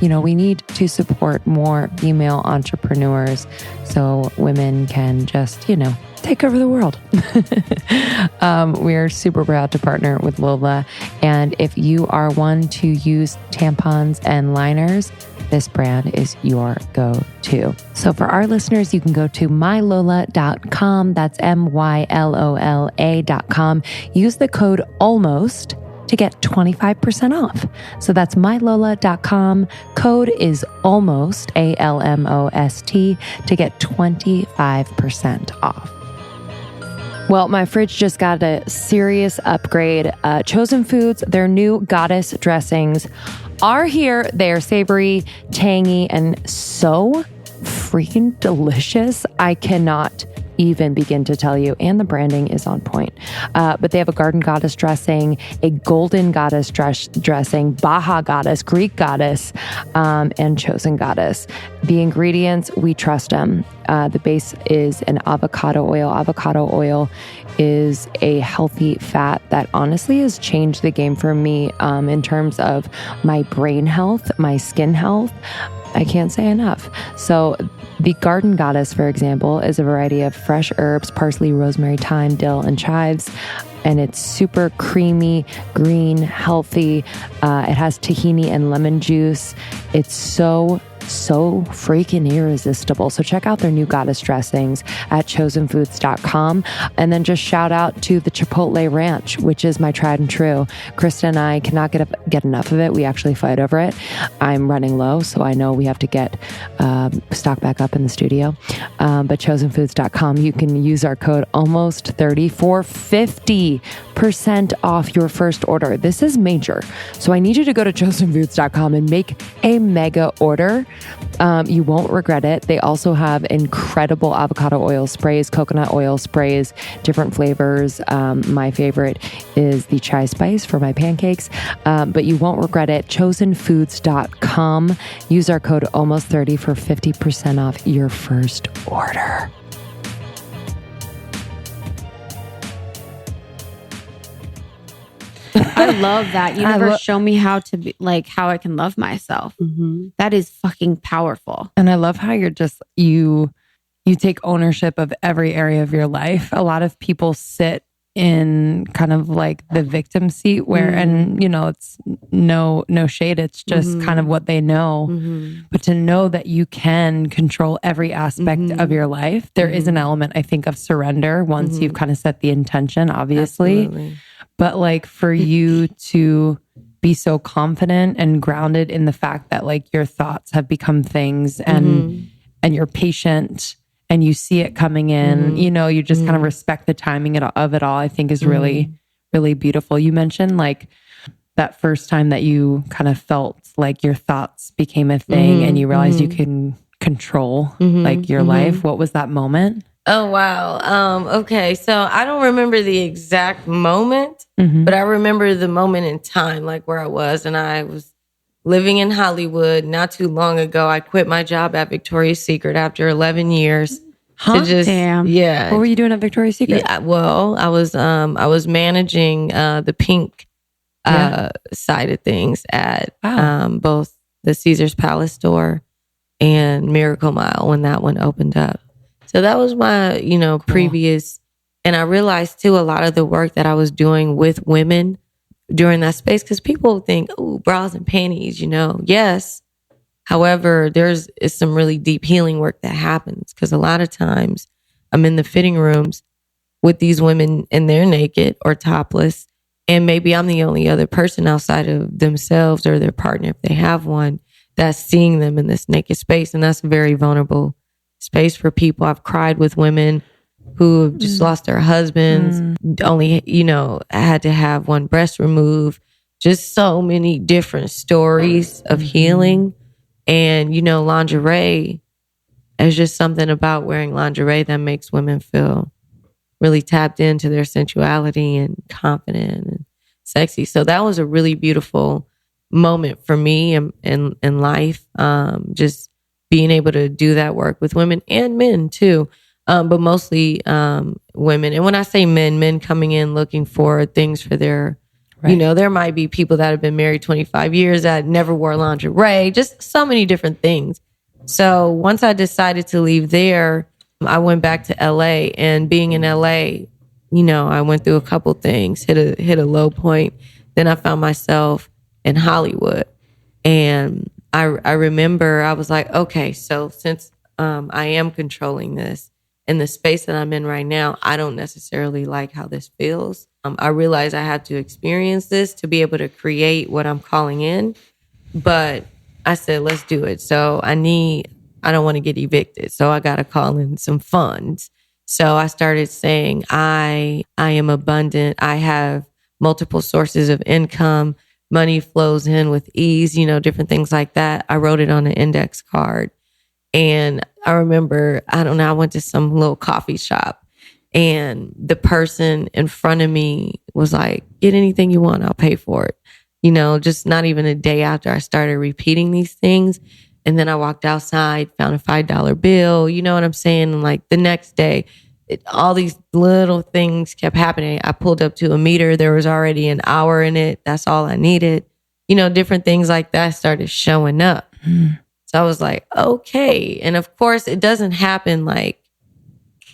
We need to support more female entrepreneurs so women can just, take over the world. We are super proud to partner with Lola. And if you are one to use tampons and liners, this brand is your go-to. So for our listeners, you can go to mylola.com. That's MYLOLA.com. Use the code ALMOST to get 25% off. So that's mylola.com. Code is ALMOST, ALMOST, to get 25% off. Well, my fridge just got a serious upgrade. Chosen Foods, their new goddess dressings are here. They are savory, tangy, and so freaking delicious. I cannot even begin to tell you. And the branding is on point. But they have a garden goddess dressing, a golden goddess dressing, Baja goddess, Greek goddess, and chosen goddess. The ingredients, we trust them. The base is an avocado oil. Avocado oil is a healthy fat that honestly has changed the game for me in terms of my brain health, my skin health. I can't say enough. So the Garden Goddess, for example, is a variety of fresh herbs, parsley, rosemary, thyme, dill, and chives. And it's super creamy, green, healthy. It has tahini and lemon juice. It's so freaking irresistible. So check out their new goddess dressings at chosenfoods.com. And then just shout out to the Chipotle Ranch, which is my tried and true. Krista and I cannot get enough of it. We actually fight over it. I'm running low, so I know we have to get stock back up in the studio. But chosenfoods.com, you can use our code ALMOST30 for 50% off your first order. This is major. So I need you to go to chosenfoods.com and make a mega order. You won't regret it. They also have incredible avocado oil sprays, coconut oil sprays, different flavors. My favorite is the chai spice for my pancakes, but you won't regret it. Chosenfoods.com. Use our code ALMOST30 for 50% off your first order. I love that. Universe, show me how to be how I can love myself. Mm-hmm. That is fucking powerful. And I love how you're just, you you take ownership of every area of your life. A lot of people sit in kind of like the victim seat where, and you know, it's no shade. It's just kind of what they know. But to know that you can control every aspect of your life, there is an element, I think, of surrender once you've kind of set the intention, obviously. Absolutely. But like for you to be so confident and grounded in the fact that like your thoughts have become things and you're patient and you see it coming in, you know, you just kind of respect the timing of it all, I think is really, really beautiful. You mentioned like that first time that you kind of felt like your thoughts became a thing and you realized you can control like your life. What was that moment? Oh, wow. Okay. So I don't remember the exact moment, but I remember the moment in time, like where I was, and I was living in Hollywood not too long ago. I quit my job at Victoria's Secret after 11 years. Damn. Yeah. What were you doing at Victoria's Secret? Yeah. Well, I was managing the pink side of things at both the Caesar's Palace store and Miracle Mile when that one opened up. So that was my, you know, previous, and I realized too a lot of the work that I was doing with women during that space, because people think, oh, bras and panties, you know, yes. However, there's some really deep healing work that happens, because a lot of times I'm in the fitting rooms with these women and they're naked or topless, and maybe I'm the only other person outside of themselves or their partner, if they have one, that's seeing them in this naked space, and that's a very vulnerable space for people. I've cried with women who have just lost their husbands, only, you know, had to have one breast removed, just so many different stories of healing. And, you know, lingerie is just something about wearing lingerie that makes women feel really tapped into their sensuality and confident and sexy. So that was a really beautiful moment for me in life. Just being able to do that work with women and men too. But mostly women. And when I say men coming in looking for things for their, you know, there might be people that have been married 25 years that never wore lingerie, just so many different things. So once I decided to leave there, I went back to LA, and being in LA, you know, I went through a couple things, hit a low point. Then I found myself in Hollywood, and I remember I was like, okay, so since I am controlling this, in the space that I'm in right now, I don't necessarily like how this feels. I realize I have to experience this to be able to create what I'm calling in. But I said, let's do it. So I don't want to get evicted. So I got to call in some funds. So I started saying, I am abundant. I have multiple sources of income. Money flows in with ease, you know, different things like that. I wrote it on an index card. And I remember, I don't know, I went to some little coffee shop, and the person in front of me was like, get anything you want, I'll pay for it. You know, just not even a day after I started repeating these things. And then I walked outside, found a $5 bill, you know what I'm saying? And like the next day, all these little things kept happening. I pulled up to a meter. There was already an hour in it. That's all I needed. You know, different things like that started showing up. So I was like, okay. And of course, it doesn't happen like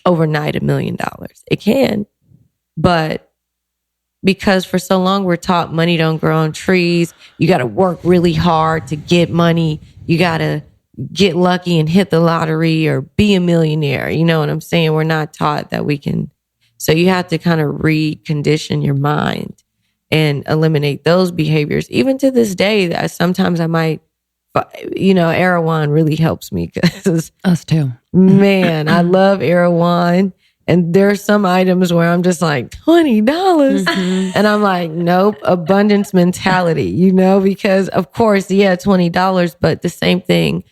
overnight, $1 million. It can. But because for so long we're taught money don't grow on trees. You got to work really hard to get money. You got to get lucky and hit the lottery or be a millionaire. You know what I'm saying? We're not taught that we can. So you have to kind of recondition your mind and eliminate those behaviors. Even to this day, that sometimes I might, you know, Erewhon really helps me, because us too. Man, I love Erewhon. And there's some items where I'm just like, $20. And I'm like, nope, abundance mentality, you know, because of course, yeah, $20, but the same thing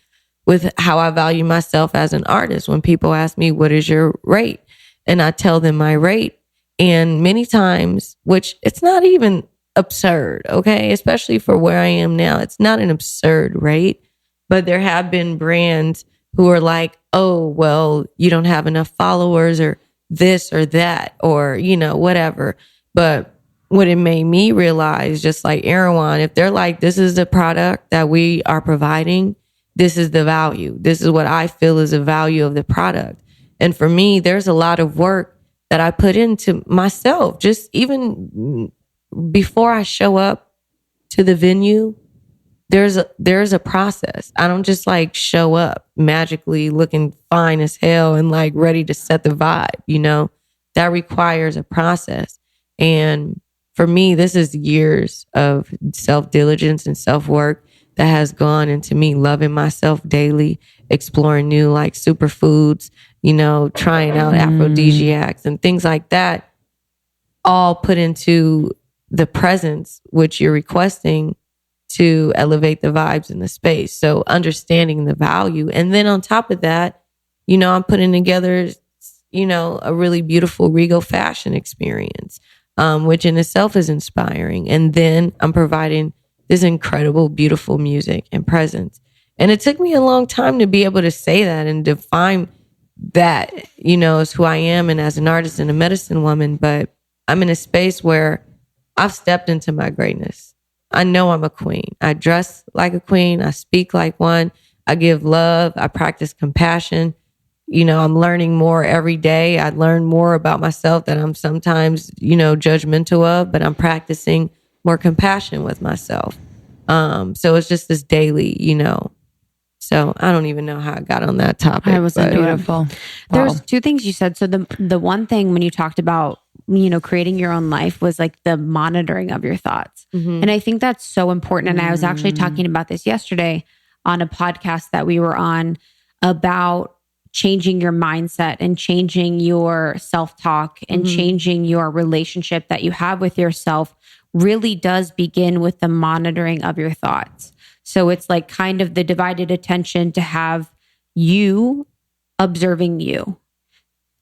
with how I value myself as an artist. When people ask me, what is your rate? And I tell them my rate. And many times, which it's not even absurd, okay? Especially for where I am now, it's not an absurd rate, but there have been brands who are like, oh, well, you don't have enough followers or this or that, or, you know, whatever. But what it made me realize, just like Erewhon, if they're like, this is the product that we are providing, this is the value. This is what I feel is the value of the product. And for me, there's a lot of work that I put into myself, just even before I show up to the venue. There's a process. I don't just like show up magically looking fine as hell and like ready to set the vibe, that requires a process. And for me, this is years of self-diligence and self-work that has gone into me loving myself daily, exploring new like superfoods, trying out aphrodisiacs and things like that, all put into the presence, which you're requesting to elevate the vibes in the space. So understanding the value. And then on top of that, I'm putting together, a really beautiful Regal fashion experience, which in itself is inspiring. And then I'm providing this incredible, beautiful music and presence. And it took me a long time to be able to say that and define that, as who I am and as an artist and a medicine woman. But I'm in a space where I've stepped into my greatness. I know I'm a queen. I dress like a queen. I speak like one. I give love. I practice compassion. I'm learning more every day. I learn more about myself that I'm sometimes, judgmental of, but I'm practicing more compassion with myself. So it's just this daily, So I don't even know how I got on that topic. I was beautiful. There's two things you said. So the one thing when you talked about, creating your own life was like the monitoring of your thoughts. And I think that's so important. And I was actually talking about this yesterday on a podcast that we were on about changing your mindset and changing your self-talk and changing your relationship that you have with yourself really does begin with the monitoring of your thoughts. So it's like kind of the divided attention to have you observing you,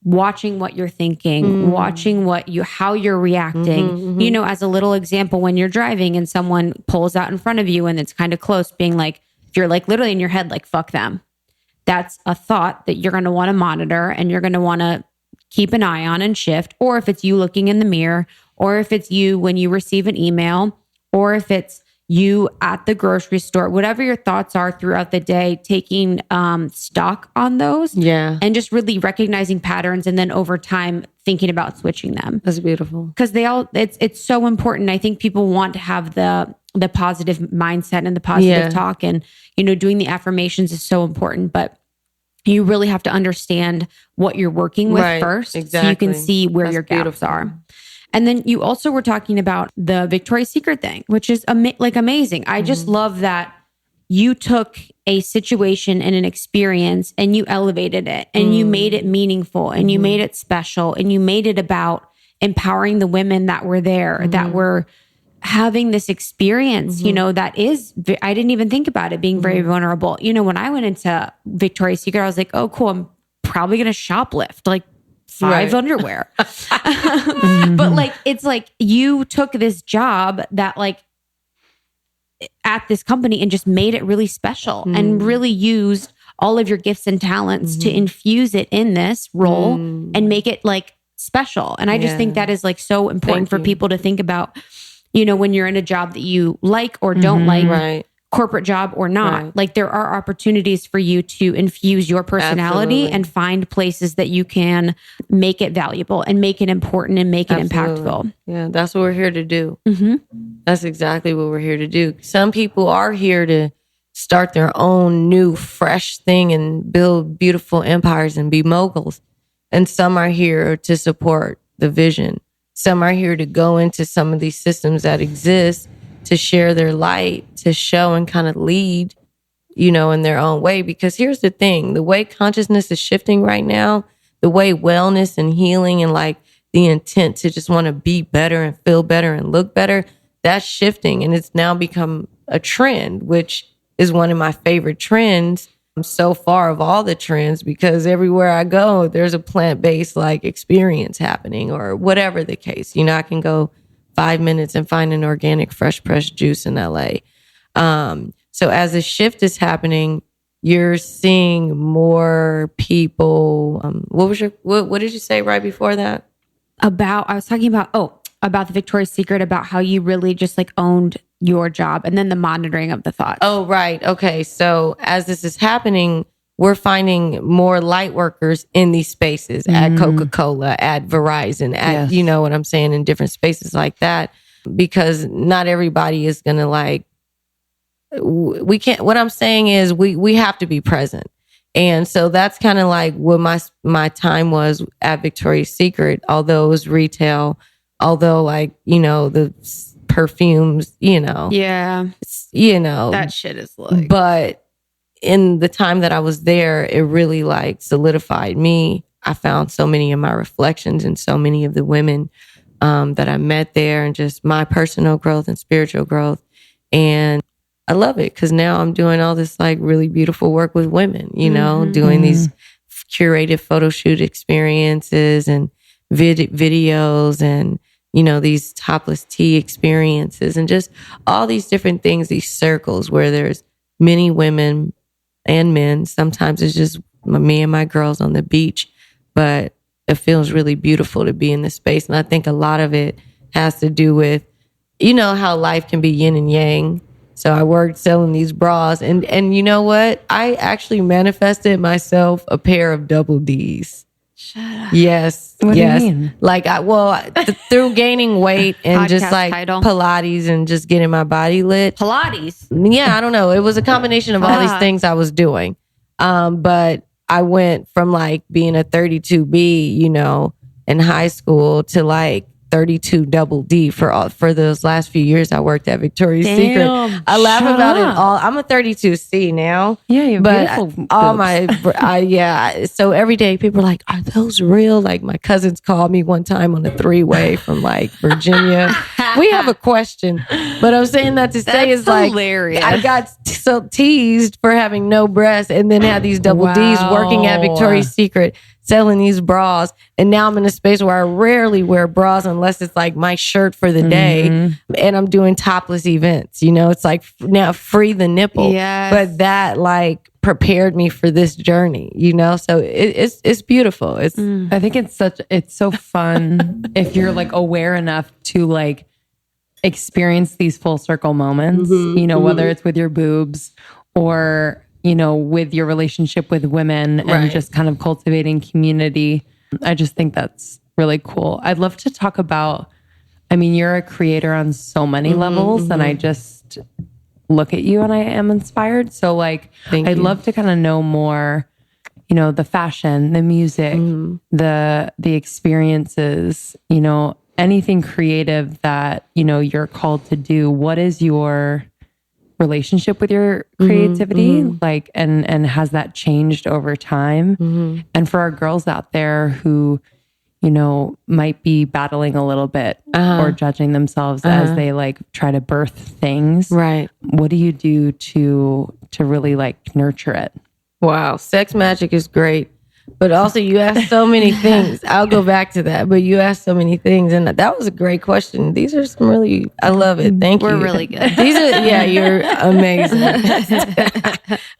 watching what you're thinking, watching how you're reacting. As a little example, when you're driving and someone pulls out in front of you and it's kind of close, being like, if you're like literally in your head, like, fuck them. That's a thought that you're going to want to monitor and you're going to want to keep an eye on and shift. Or if it's you looking in the mirror, or if it's you when you receive an email, or if it's you at the grocery store, whatever your thoughts are throughout the day, taking stock on those. Yeah. And just really recognizing patterns and then over time thinking about switching them. That's beautiful. Because it's so important. I think people want to have the positive mindset and the positive talk, and doing the affirmations is so important, but you really have to understand what you're working with first. Exactly. So you can see where your gaps are. And then you also were talking about the Victoria's Secret thing, which is amazing. I just love that you took a situation and an experience and you elevated it and you made it meaningful and you made it special and you made it about empowering the women that were there, that were having this experience, that is, I didn't even think about it being very vulnerable. When I went into Victoria's Secret, I was like, oh, cool. I'm probably going to shoplift like 5 underwear. But like, it's like you took this job that like at this company and just made it really special and really used all of your gifts and talents to infuse it in this role and make it like special. And I just think that is like so important for people to think about, when you're in a job that you like or don't like, corporate job or not, like there are opportunities for you to infuse your personality and find places that you can make it valuable and make it important and make it impactful. Yeah, that's what we're here to do. That's exactly what we're here to do. Some people are here to start their own new, fresh thing and build beautiful empires and be moguls. And some are here to support the vision. Some are here to go into some of these systems that exist to share their light, to show and kind of lead, in their own way. Because here's the thing, the way consciousness is shifting right now, the way wellness and healing and like the intent to just want to be better and feel better and look better, that's shifting. And it's now become a trend, which is one of my favorite trends so far of all the trends, because everywhere I go, there's a plant-based like experience happening or whatever the case. I can go 5 minutes and find an organic fresh pressed juice in LA. So as a shift is happening, you're seeing more people. What did you say right before that? I was talking about the Victoria's Secret, about how you really just like owned your job and then the monitoring of the thoughts. Oh, right. Okay. So as this is happening, we're finding more light workers in these spaces at Coca-Cola, at Verizon, at, you know what I'm saying, in different spaces like that, because not everybody is going to like, we can't, what I'm saying is we have to be present. And so that's kind of like what my time was at Victoria's Secret, although it was retail, although like, you know, the perfumes, you know. Yeah. You know. That shit is like. But in the time that I was there, it really like solidified me. I found so many of my reflections in so many of the women that I met there, and just my personal growth and spiritual growth. And I love it because now I'm doing all this like really beautiful work with women, you know, doing these curated photo shoot experiences and videos and, you know, these topless tea experiences and just all these different things, these circles where there's many women and men. Sometimes it's just me and my girls on the beach, but it feels really beautiful to be in this space. And I think a lot of it has to do with, you know, how life can be yin and yang. So I worked selling these bras, and you know what? I actually manifested myself a pair of double Ds. Shut up. Yes. What yes. do you mean? Like through gaining weight and just like title. Pilates and just getting my body lit. Pilates. Yeah, I don't know. It was a combination of all these things I was doing. But I went from like being a 32B, you know, in high school to like 32 double D for those last few years I worked at Victoria's Secret. I laugh about it all. I'm a 32C now. Yeah, you're beautiful. All my, so every day people are like, are those real? Like my cousins called me one time on a 3-way from like Virginia. We have a question, but I'm saying that to say is like, hilarious. I got so teased for having no breasts and then had these double Ds working at Victoria's Secret, selling these bras. And now I'm in a space where I rarely wear bras unless it's like my shirt for the day. And I'm doing topless events. You know, it's like now free the nipple. Yes. But that like prepared me for this journey, you know? So it's beautiful. It's I think it's so fun if you're like aware enough to like experience these full circle moments, you know, whether it's with your boobs or, you know, with your relationship with women and just kind of cultivating community. I just think that's really cool. I'd love to talk about, I mean, you're a creator on so many levels and I just look at you and I am inspired. So like, I'd love to kind of know more, you know, the fashion, the music, the experiences, you know, anything creative that, you know, you're called to do. What is your relationship with your creativity like, and has that changed over time? And for our girls out there who, you know, might be battling a little bit or judging themselves as they like try to birth things, right? What do you do to really like nurture it? Wow, sex magic is great. But also you asked so many things. I'll go back to that. But you asked so many things. And that was a great question. These are some really, I love it. Thank you. We're really good. These are, yeah, you're amazing.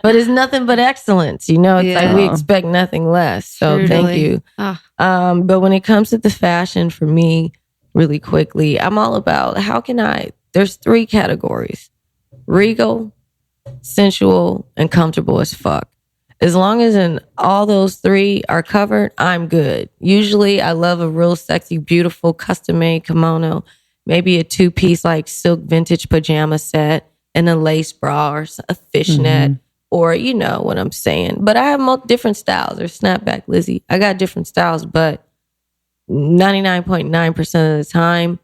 But it's nothing but excellence. You know, it's like we expect nothing less. So thank you. But when it comes to the fashion for me, really quickly, I'm all about there's 3 categories: regal, sensual, and comfortable as fuck. As long as all those 3 are covered, I'm good. Usually I love a real sexy, beautiful custom-made kimono, maybe a 2-piece like silk vintage pajama set and a lace bra or a fishnet or you know what I'm saying. But I have different styles. There's snapback Lizzy. I got different styles, but 99.9% of the time,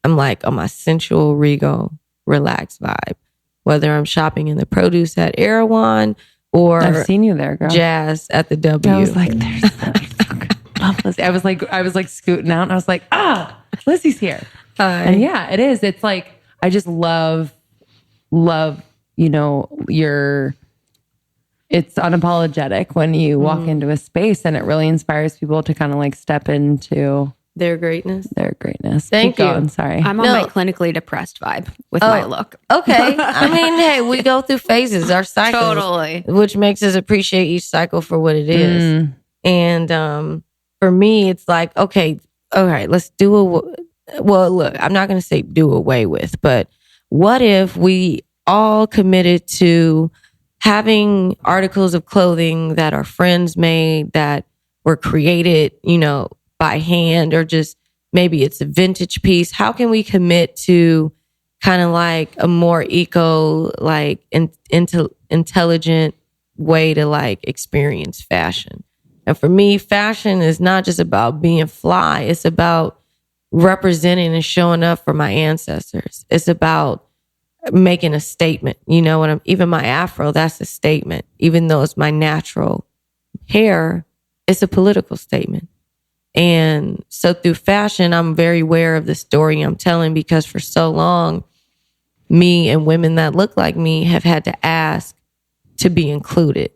I'm like on my sensual, regal, relaxed vibe. Whether I'm shopping in the produce at Erewhon, or I've seen you there, girl. Jazz at the W. I was like, there's Lizzy. I was like scooting out and I was like, Lizzy's here. Hi. And yeah, it is. It's like, I just love, you know, it's unapologetic when you walk into a space and it really inspires people to kind of like step into their greatness. Thank you. I'm sorry. I'm on my clinically depressed vibe with my look. Okay. I mean, hey, we go through phases, our cycles. Totally. Which makes us appreciate each cycle for what it is. And for me, it's like, okay, all right, let's well, look, I'm not going to say do away with, but what if we all committed to having articles of clothing that are friends made, that were created, by hand, or just maybe it's a vintage piece. How can we commit to kind of like a more eco, like intelligent way to like experience fashion? And for me, fashion is not just about being fly. It's about representing and showing up for my ancestors. It's about making a statement. Even my afro, that's a statement. Even though it's my natural hair, it's a political statement. And so through fashion, I'm very aware of the story I'm telling, because for so long, me and women that look like me have had to ask to be included.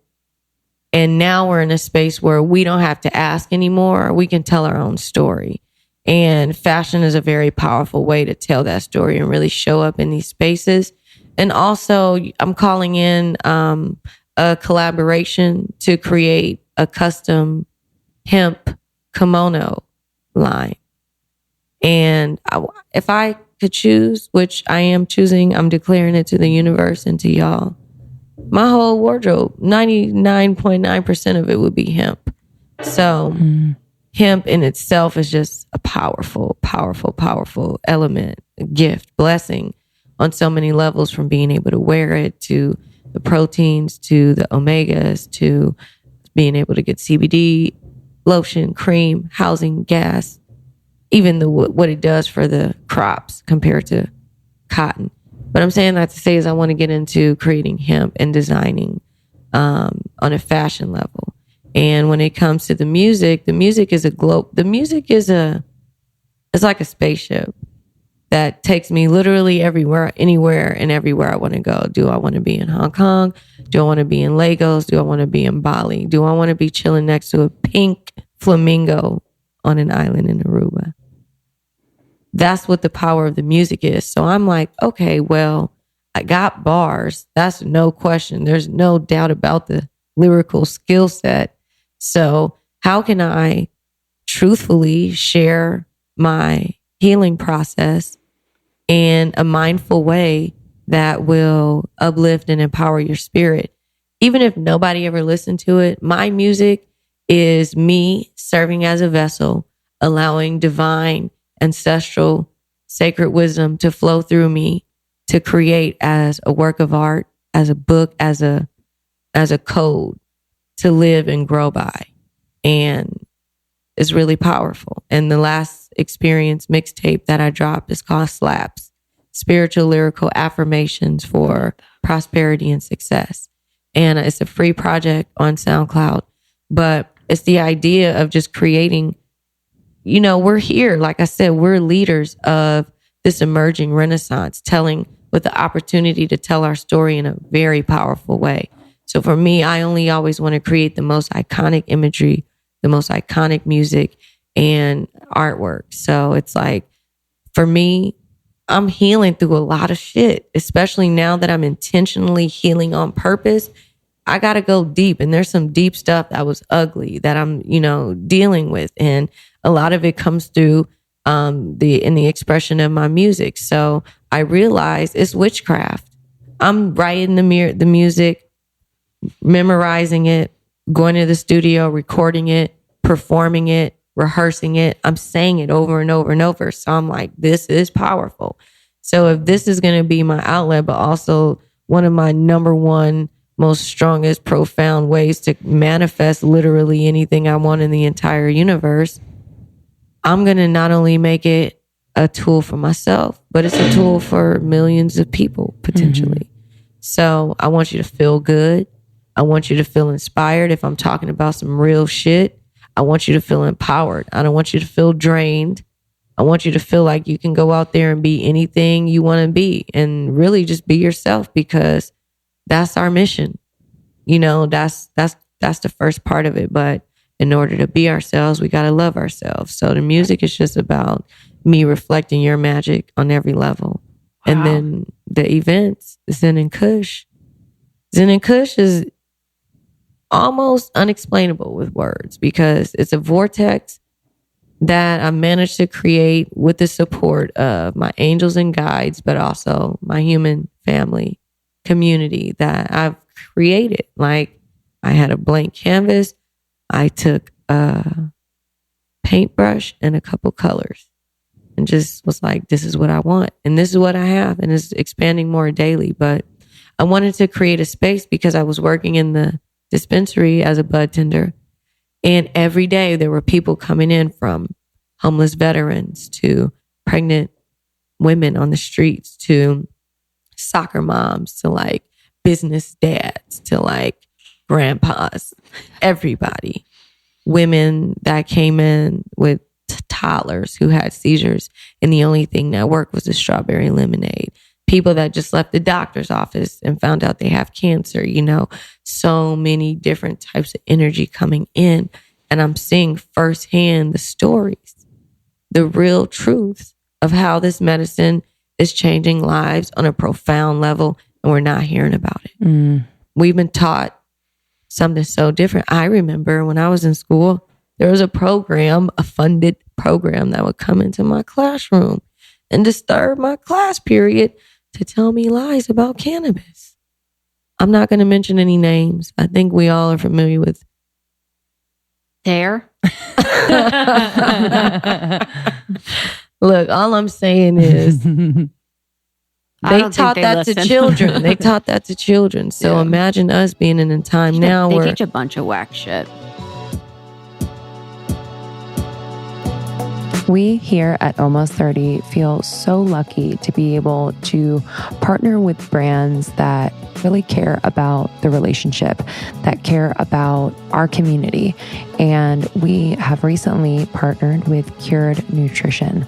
And now we're in a space where we don't have to ask anymore. We can tell our own story. And fashion is a very powerful way to tell that story and really show up in these spaces. And also, I'm calling in a collaboration to create a custom hemp kimono line. And if I could choose, which I am choosing, I'm declaring it to the universe and to y'all, my whole wardrobe, 99.9% of it would be hemp. So hemp in itself is just a powerful, powerful, powerful element, a gift, blessing on so many levels, from being able to wear it, to the proteins, to the omegas, to being able to get CBD, lotion, cream, housing, gas, even what it does for the crops compared to cotton. But I'm saying that to say is I want to get into creating hemp and designing on a fashion level. And when it comes to the music is it's like a spaceship that takes me literally everywhere, anywhere and everywhere I want to go. Do I want to be in Hong Kong? Do I want to be in Lagos? Do I want to be in Bali? Do I want to be chilling next to a pink flamingo on an island in Aruba? That's what the power of the music is. So I'm like, okay, well, I got bars. That's no question. There's no doubt about the lyrical skill set. So how can I truthfully share my healing process in a mindful way that will uplift and empower your spirit? Even if nobody ever listened to it, my music is me serving as a vessel, allowing divine, ancestral, sacred wisdom to flow through me to create as a work of art, as a book, as a code to live and grow by. And it's really powerful. And the last experience mixtape that I dropped is called Slaps, Spiritual Lyrical Affirmations for Prosperity and Success. And it's a free project on SoundCloud, but it's the idea of just creating, we're here. Like I said, we're leaders of this emerging renaissance, with the opportunity to tell our story in a very powerful way. So for me, I only always want to create the most iconic imagery, the most iconic music and artwork. So it's like, for me, I'm healing through a lot of shit, especially now that I'm intentionally healing on purpose. I got to go deep, and there's some deep stuff that was ugly that I'm, dealing with. And a lot of it comes through in the expression of my music. So I realize it's witchcraft. I'm writing the music, memorizing it, going to the studio, recording it, performing it, rehearsing it. I'm saying it over and over and over. So I'm like, this is powerful. So if this is going to be my outlet, but also one of my number one most strongest, profound ways to manifest literally anything I want in the entire universe, I'm going to not only make it a tool for myself, but it's a tool for millions of people potentially. So I want you to feel good. I want you to feel inspired. If I'm talking about some real shit, I want you to feel empowered. I don't want you to feel drained. I want you to feel like you can go out there and be anything you want to be, and really just be yourself, because that's our mission. That's the first part of it. But in order to be ourselves, we got to love ourselves. So the music is just about me reflecting your magic on every level. Wow. And then the events, Zen Kush. Zen Kush is almost unexplainable with words, because it's a vortex that I managed to create with the support of my angels and guides, but also my human family community that I've created. Like, I had a blank canvas. I took a paintbrush and a couple colors and just was like, this is what I want. And this is what I have. And it's expanding more daily. But I wanted to create a space because I was working in the dispensary as a bud tender. And every day there were people coming in, from homeless veterans to pregnant women on the streets to soccer moms to like business dads to like grandpas, everybody. Women that came in with toddlers who had seizures, and the only thing that worked was the strawberry lemonade. People that just left the doctor's office and found out they have cancer, you know, so many different types of energy coming in. And I'm seeing firsthand the stories, the real truths of how this medicine is changing lives on a profound level, and we're not hearing about it. We've been taught something so different. I remember when I was in school, there was a program, a funded program that would come into my classroom and disturb my class period to tell me lies about cannabis. I'm not going to mention any names. I think we all are familiar with. There. Look, all I'm saying is they taught that to children. They taught that to children. So imagine us being in a time now they where teach a bunch of whack shit. We here at Almost 30 feel so lucky to be able to partner with brands that really care about the relationship, that care about our community. And we have recently partnered with Cured Nutrition.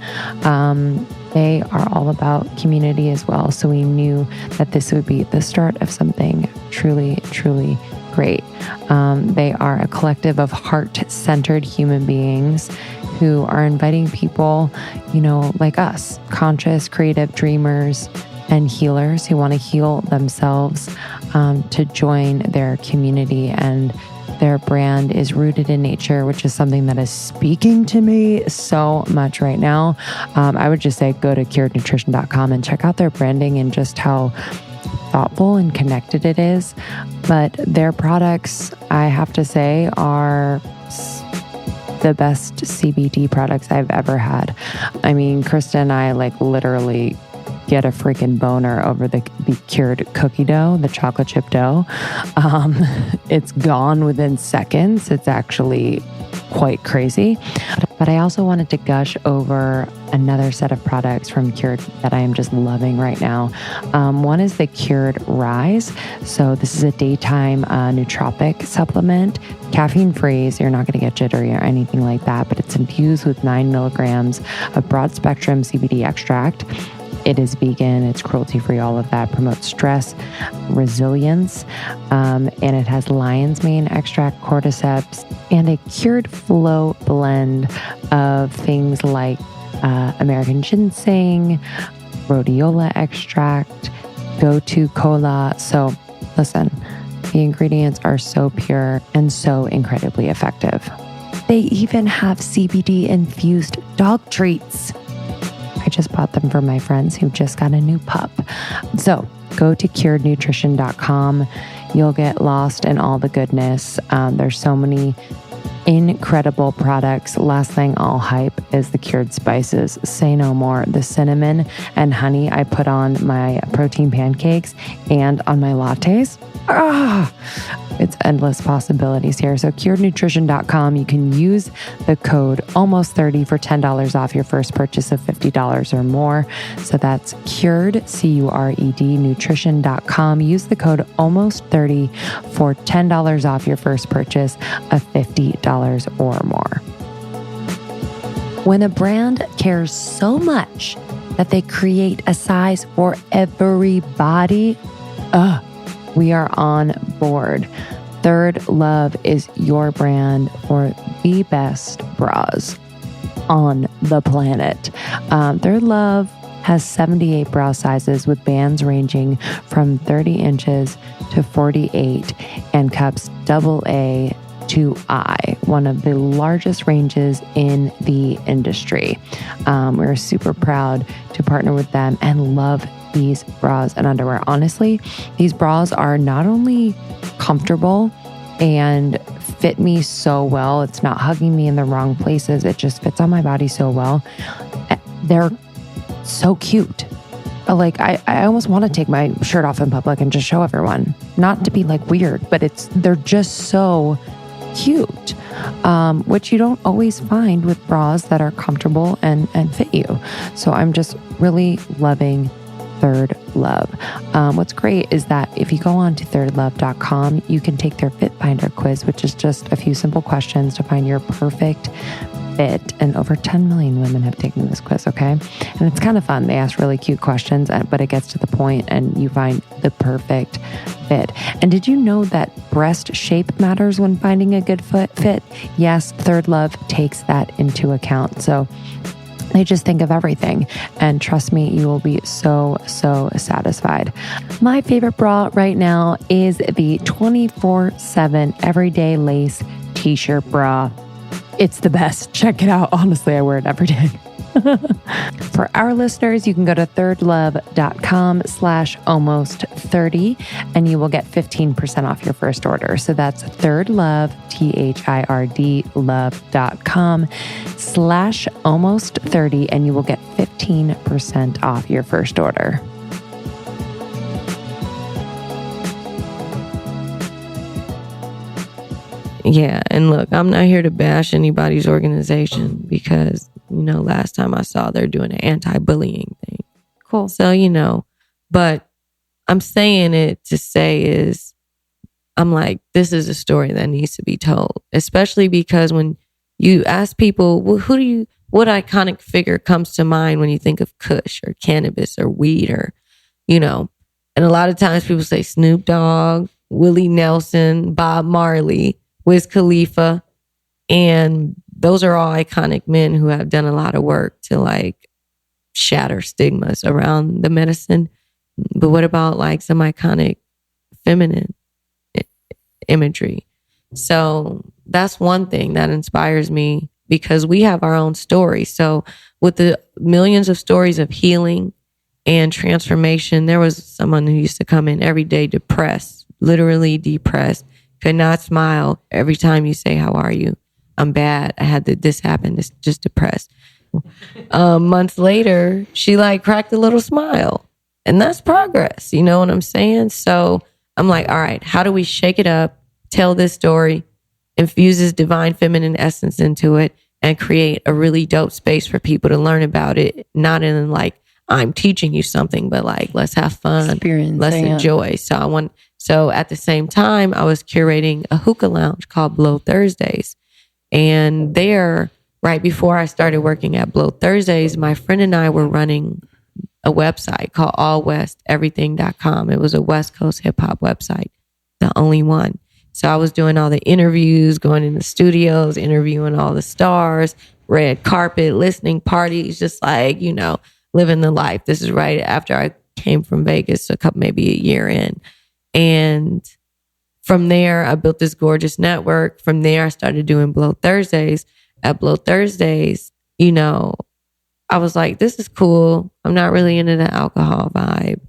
They are all about community as well. So we knew that this would be the start of something truly, truly great. They are a collective of heart-centered human beings who are inviting people, you know, like us, conscious, creative dreamers and healers who want to heal themselves, to join their community. And their brand is rooted in nature, which is something that is speaking to me so much right now. I would just say go to curated.nutrition.com and check out their branding and just how thoughtful and connected it is. But their products, I have to say, are the best CBD products I've ever had. I mean, Krista and I like literally get a freaking boner over the cured cookie dough, the chocolate chip dough. It's gone within seconds. It's actually quite crazy. But I also wanted to gush over another set of products from Cured that I am just loving right now. One is the Cured Rise. So this is a daytime nootropic supplement, caffeine free, so you're not going to get jittery or anything like that, but it's infused with 9 milligrams of broad spectrum CBD extract. It is vegan, it's cruelty-free, all of that. Promotes stress, resilience, and it has lion's mane extract, cordyceps, and a cured flow blend of things like American ginseng, rhodiola extract, gotu kola. So listen, the ingredients are so pure and so incredibly effective. They even have CBD-infused dog treats. I just bought them for my friends who just got a new pup. So go to curednutrition.com. You'll get lost in all the goodness. There's so many incredible products. Last thing I'll hype is the cured spices. Say no more. The cinnamon and honey I put on my protein pancakes and on my lattes. It's endless possibilities here. So curednutrition.com, you can use the code almost30 for $10 off your first purchase of $50 or more. So that's cured, CURED, nutrition.com. Use the code almost30 for $10 off your first purchase of $50 or more. When a brand cares so much that they create a size for everybody, we are on board. Third Love is your brand for the best bras on the planet. Third Love has 78 bra sizes with bands ranging from 30 inches to 48 and cups AA to I, one of the largest ranges in the industry. We're super proud to partner with them and love these bras and underwear. Honestly, these bras are not only comfortable and fit me so well, it's not hugging me in the wrong places, it just fits on my body so well. They're so cute. Like I almost want to take my shirt off in public and just show everyone, not to be like weird, but they're just so cute, which you don't always find with bras that are comfortable and fit you. So I'm just really loving Third Love. What's great is that if you go on to thirdlove.com, you can take their Fit Finder quiz, which is just a few simple questions to find your perfect fit. And over 10 million women have taken this quiz, okay? And it's kind of fun. They ask really cute questions, but it gets to the point and you find the perfect fit. And did you know that breast shape matters when finding a good fit? Yes, Third Love takes that into account. So they just think of everything. And trust me, you will be so satisfied. My favorite bra right now is the 24/7 Everyday Lace T-shirt bra. It's the best. Check it out. Honestly, I wear it every day. For our listeners, you can go to thirdlove.com/almost30 and you will get 15% off your first order. So that's thirdlove, THIRD love.com/almost30 and you will get 15% off your first order. Yeah. And look, I'm not here to bash anybody's organization because, last time I saw they're doing an anti-bullying thing. Cool. So, but I'm saying it to say is, I'm like, this is a story that needs to be told, especially because when you ask people, well, what iconic figure comes to mind when you think of Kush or cannabis or weed or, and a lot of times people say Snoop Dogg, Willie Nelson, Bob Marley, Wiz Khalifa, and those are all iconic men who have done a lot of work to like shatter stigmas around the medicine. But what about like some iconic feminine imagery? So that's one thing that inspires me because we have our own story. So with the millions of stories of healing and transformation, there was someone who used to come in every day depressed, literally depressed, could not smile every time you say, how are you? I'm bad. I had this happen. It's just depressed. Months later, she like cracked a little smile. And that's progress. You know what I'm saying? So I'm like, all right, how do we shake it up, tell this story, infuse this divine feminine essence into it, and create a really dope space for people to learn about it? Not in like, I'm teaching you something, but like, let's have fun. Let's enjoy. So at the same time, I was curating a hookah lounge called Blow Thursdays. And there, right before I started working at Blow Thursdays, my friend and I were running a website called allwesteverything.com. It was a West Coast hip hop website, the only one. So I was doing all the interviews, going in the studios, interviewing all the stars, red carpet, listening parties, just like, living the life. This is right after I came from Vegas, maybe a year in. And from there, I built this gorgeous network. From there, I started doing Blow Thursdays. At Blow Thursdays, I was like, this is cool. I'm not really into the alcohol vibe.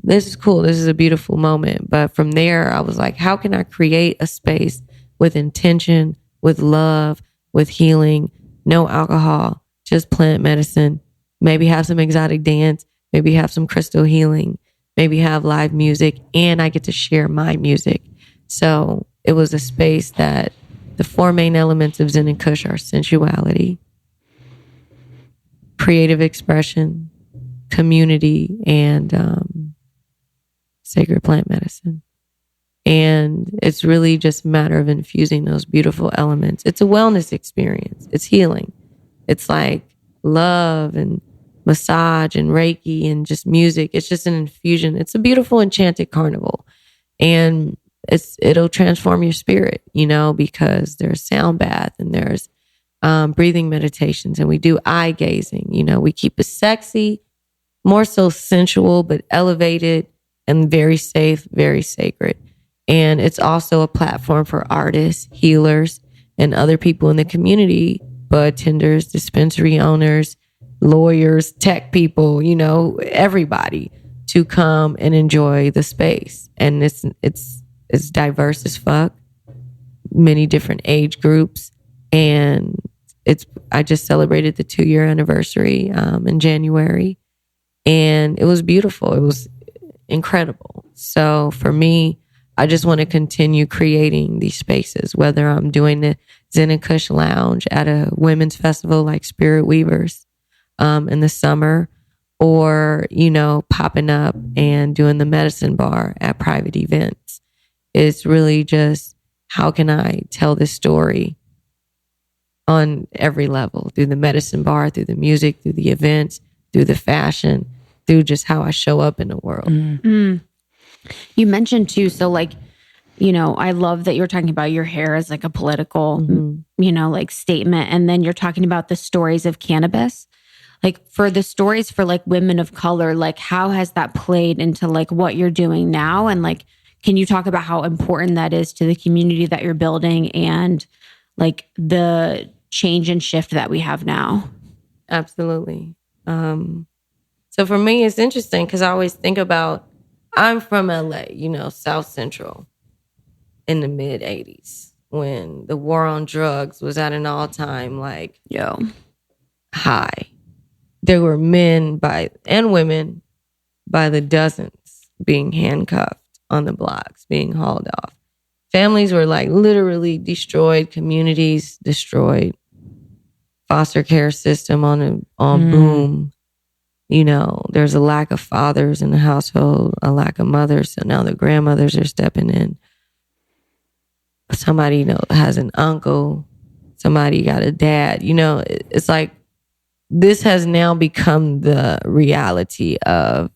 This is cool. This is a beautiful moment. But from there, I was like, how can I create a space with intention, with love, with healing, no alcohol, just plant medicine, maybe have some exotic dance, maybe have some crystal healing, maybe have live music, and I get to share my music. So it was a space that the four main elements of Zen and Kush are sensuality, creative expression, community, and sacred plant medicine. And it's really just a matter of infusing those beautiful elements. It's a wellness experience. It's healing. It's like love and massage and Reiki and just music. It's just an infusion. It's a beautiful enchanted carnival. And it'll transform your spirit, because there's sound bath and there's breathing meditations, and we do eye gazing. We keep it sexy, more so sensual, but elevated and very safe, very sacred. And it's also a platform for artists, healers, and other people in the community, bud tenders, dispensary owners, lawyers, tech people, everybody to come and enjoy the space. And it's diverse as fuck, many different age groups. And I just celebrated the 2-year anniversary in January, and it was beautiful. It was incredible. So for me, I just want to continue creating these spaces, whether I'm doing the Zen Kush lounge at a women's festival like Spirit Weavers in the summer, or, popping up and doing the medicine bar at private events. It's really just, how can I tell this story on every level, through the medicine bar, through the music, through the events, through the fashion, through just how I show up in the world. Mm. You mentioned too, so like, I love that you're talking about your hair as like a political, like statement. And then you're talking about the stories of cannabis. Like for the stories for like women of color, like how has that played into like what you're doing now? And like, can you talk about how important that is to the community that you're building and like the change and shift that we have now? Absolutely. So for me, it's interesting because I always think about, I'm from LA, South Central, in the mid 80s when the war on drugs was at an all-time high. There were men and women by the dozens being handcuffed on the blocks, being hauled off. Families were literally destroyed, communities destroyed, foster care system on boom. There's a lack of fathers in the household, a lack of mothers. So now the grandmothers are stepping in. Somebody, has an uncle. Somebody got a dad. It's like this has now become the reality of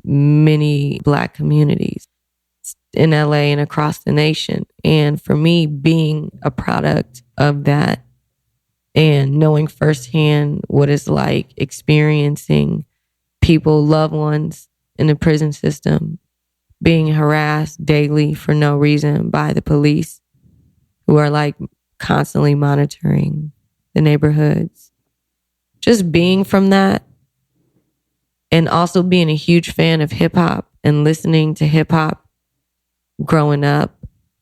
many Black communities in LA and across the nation. And for me, being a product of that, and knowing firsthand what it's like experiencing people, loved ones in the prison system, being harassed daily for no reason by the police who are constantly monitoring the neighborhoods. Just being from that, and also being a huge fan of hip hop and listening to hip hop growing up,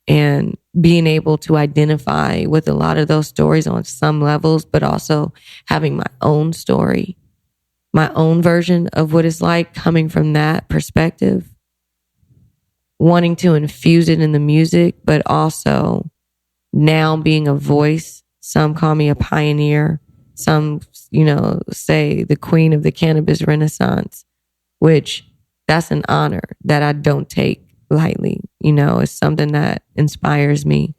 and being able to identify with a lot of those stories on some levels, but also having my own story, my own version of what it's like coming from that perspective, wanting to infuse it in the music, but also now being a voice. Some call me a pioneer. Some, say the queen of the cannabis renaissance, which that's an honor that I don't take lightly. It's something that inspires me.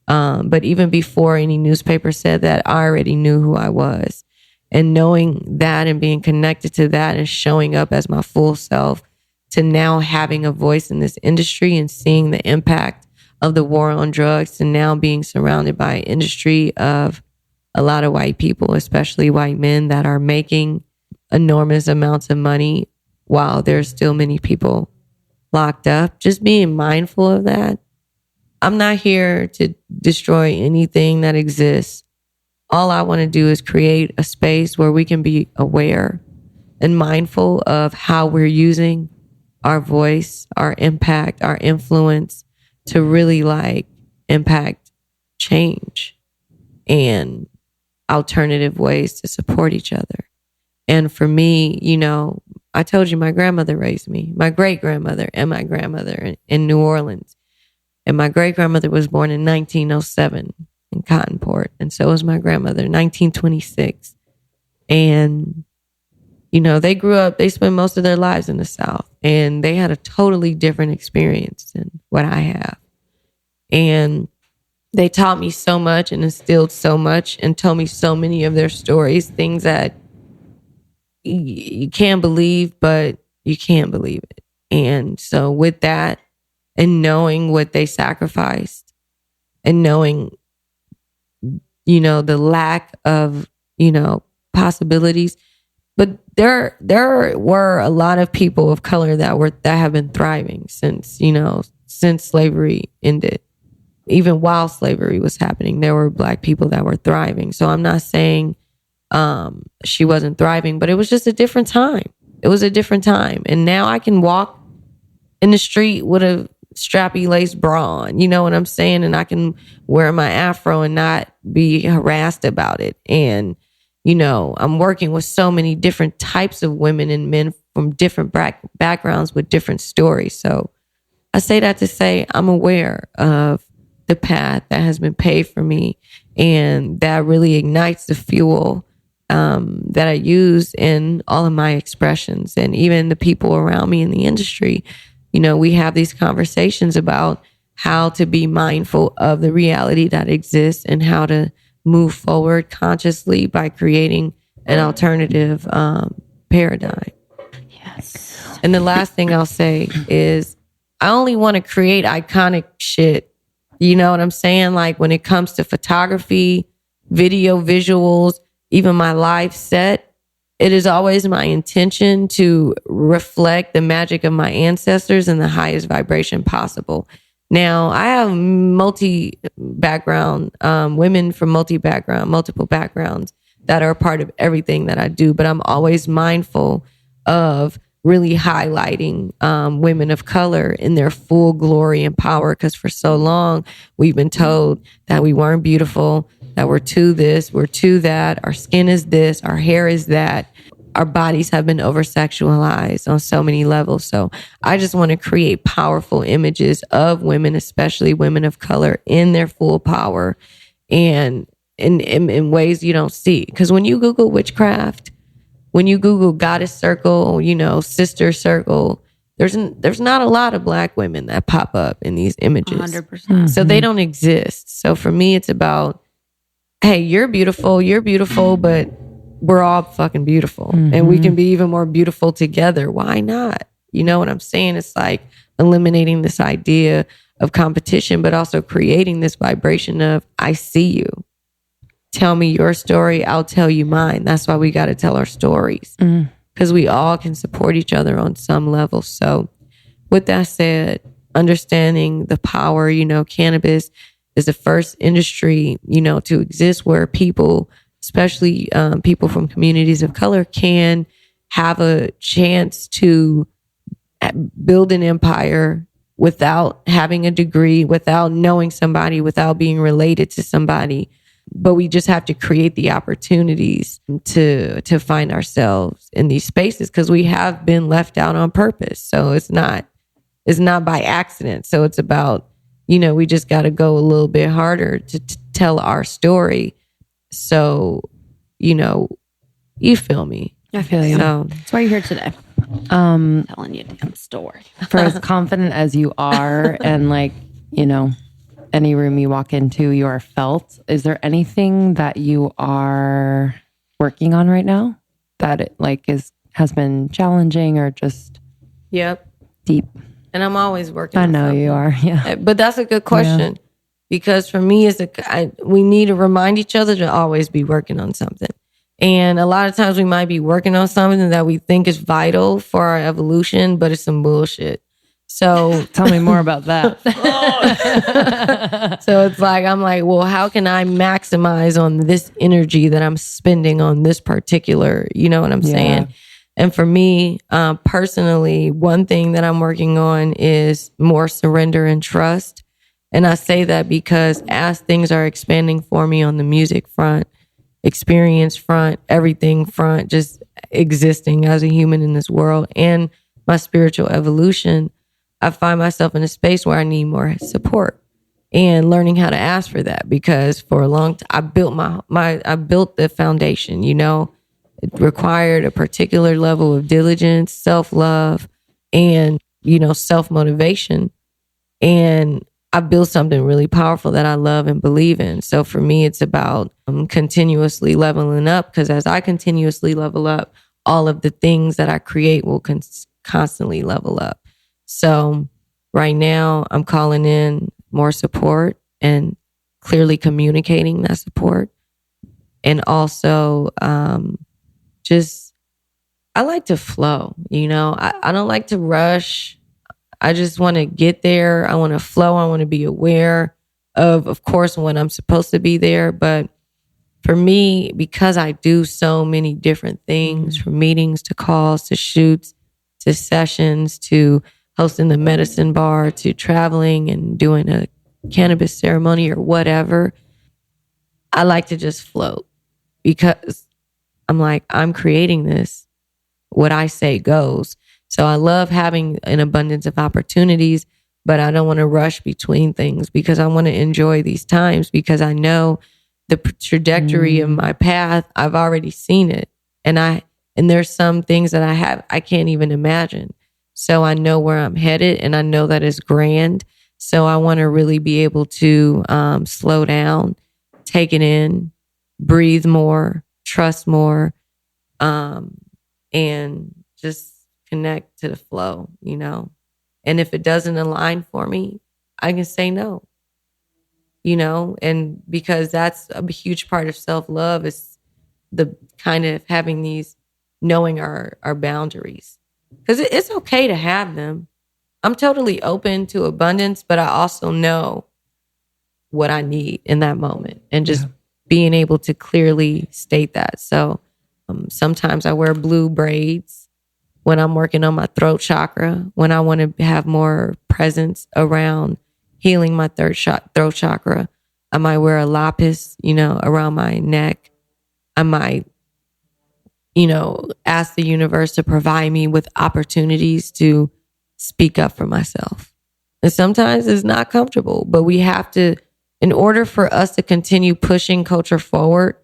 But even before any newspaper said that, I already knew who I was. And knowing that and being connected to that and showing up as my full self, to now having a voice in this industry and seeing the impact of the war on drugs, to now being surrounded by an industry of a lot of white people, especially white men, that are making enormous amounts of money while there's still many people locked up. Just being mindful of that. I'm not here to destroy anything that exists. All I want to do is create a space where we can be aware and mindful of how we're using our voice, our impact, our influence to really impact change and alternative ways to support each other. And for me, I told you my grandmother raised me, my great grandmother and my grandmother in New Orleans. And my great grandmother was born in 1907 in Cottonport. And so was my grandmother, 1926. And, they grew up, they spent most of their lives in the South, and they had a totally different experience than what I have. And they taught me so much and instilled so much and told me so many of their stories, things that you can't believe, but you can't believe it. And so with that, and knowing what they sacrificed, and knowing, the lack of, possibilities, but there were a lot of people of color that have been thriving since slavery ended. Even while slavery was happening, there were Black people that were thriving. So I'm not saying she wasn't thriving, but it was just a different time. It was a different time. And now I can walk in the street with a strappy lace bra on, you know what I'm saying? And I can wear my afro and not be harassed about it. And, you know, I'm working with so many different types of women and men from different backgrounds with different stories. So I say that to say I'm aware of the path that has been paved for me, and that really ignites the fuel that I use in all of my expressions. And even the people around me in the industry, you know, we have these conversations about how to be mindful of the reality that exists and how to move forward consciously by creating an alternative paradigm. Yes. And the last thing I'll say is I only want to create iconic shit. You know what I'm saying? Like when it comes to photography, video, visuals, even my live set, it is always my intention to reflect the magic of my ancestors in the highest vibration possible. Now, I have multi-background, women from multiple backgrounds that are a part of everything that I do, but I'm always mindful of really highlighting women of color in their full glory and power, because for so long, we've been told that we weren't beautiful, that we're too this, we're too that, our skin is this, our hair is that. Our bodies have been over-sexualized on so many levels. So I just want to create powerful images of women, especially women of color, in their full power and in ways you don't see. Because when you Google witchcraft, when you Google goddess circle, you know, sister circle, there's not a lot of Black women that pop up in these images. 100%. So they don't exist. So for me, it's about, hey, you're beautiful, but we're all fucking beautiful, and we can be even more beautiful together. Why not? You know what I'm saying? It's like eliminating this idea of competition, but also creating this vibration of, I see you. Tell me your story, I'll tell you mine. That's why we got to tell our stories, because we all can support each other on some level. So with that said, understanding the power, you know, cannabis is the first industry, you know, to exist where people, especially people from communities of color, can have a chance to build an empire without having a degree, without knowing somebody, without being related to somebody. But we just have to create the opportunities to find ourselves in these spaces, because we have been left out on purpose. So it's not by accident. So it's about, you know, we just got to go a little bit harder to tell our story. So, you know, you feel me. I feel you. So that's why you're here today. Telling you a damn story. For as confident as you are, and like, you know, any room you walk into, you are felt. Is there anything that you are working on right now that it like has been challenging or just deep? And I'm always working. I know you are. Yeah. But that's a good question, because for me, we need to remind each other to always be working on something. And a lot of times we might be working on something that we think is vital for our evolution, but it's some bullshit. So tell me more about that. So it's like, I'm like, well, how can I maximize on this energy that I'm spending on this particular, you know what I'm saying? And for me, personally, one thing that I'm working on is more surrender and trust. And I say that because as things are expanding for me on the music front, experience front, everything front, just existing as a human in this world, and my spiritual evolution, I find myself in a space where I need more support and learning how to ask for that, because for a long time I built I built the foundation, you know. It required a particular level of diligence, self-love, and, you know, self-motivation. And I built something really powerful that I love and believe in. So for me, it's about continuously leveling up, because as I continuously level up, all of the things that I create will constantly level up. So right now I'm calling in more support and clearly communicating that support. And also, I like to flow, you know, I don't like to rush. I just want to get there. I want to flow. I want to be aware of course, when I'm supposed to be there. But for me, because I do so many different things, from meetings to calls to shoots to sessions to hosting the medicine bar to traveling and doing a cannabis ceremony or whatever, I like to just float because I'm like, I'm creating this. What I say goes. So I love having an abundance of opportunities, but I don't want to rush between things because I want to enjoy these times because I know the trajectory of my path. I've already seen it. And there's some things that I can't even imagine. So I know where I'm headed and I know that it's grand. So I want to really be able to slow down, take it in, breathe more, trust more, and just connect to the flow, you know? And if it doesn't align for me, I can say no, you know? And because that's a huge part of self-love is the kind of having these, knowing our boundaries. Because it's okay to have them. I'm totally open to abundance, but I also know what I need in that moment and just being able to clearly state that. So sometimes I wear blue braids when I'm working on my throat chakra, when I want to have more presence around healing my throat chakra. I might wear a lapis, you know, around my neck. I might, you know, ask the universe to provide me with opportunities to speak up for myself. And sometimes it's not comfortable, but we have to, in order for us to continue pushing culture forward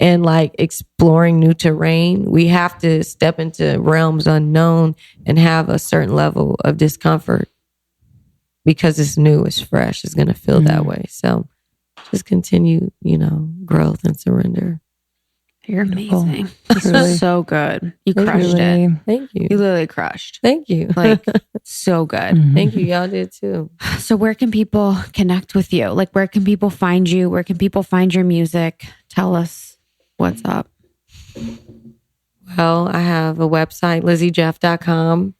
and like exploring new terrain, we have to step into realms unknown and have a certain level of discomfort because it's new, it's fresh, it's going to feel that way. So just continue, you know, growth and surrender. You're amazing. This is so good. You crushed it. Thank you. You literally crushed. Thank you. Like, so good. Thank you. Y'all did too. So where can people connect with you? Like, where can people find you? Where can people find your music? Tell us what's up. Well, I have a website, LizzyJeff.com.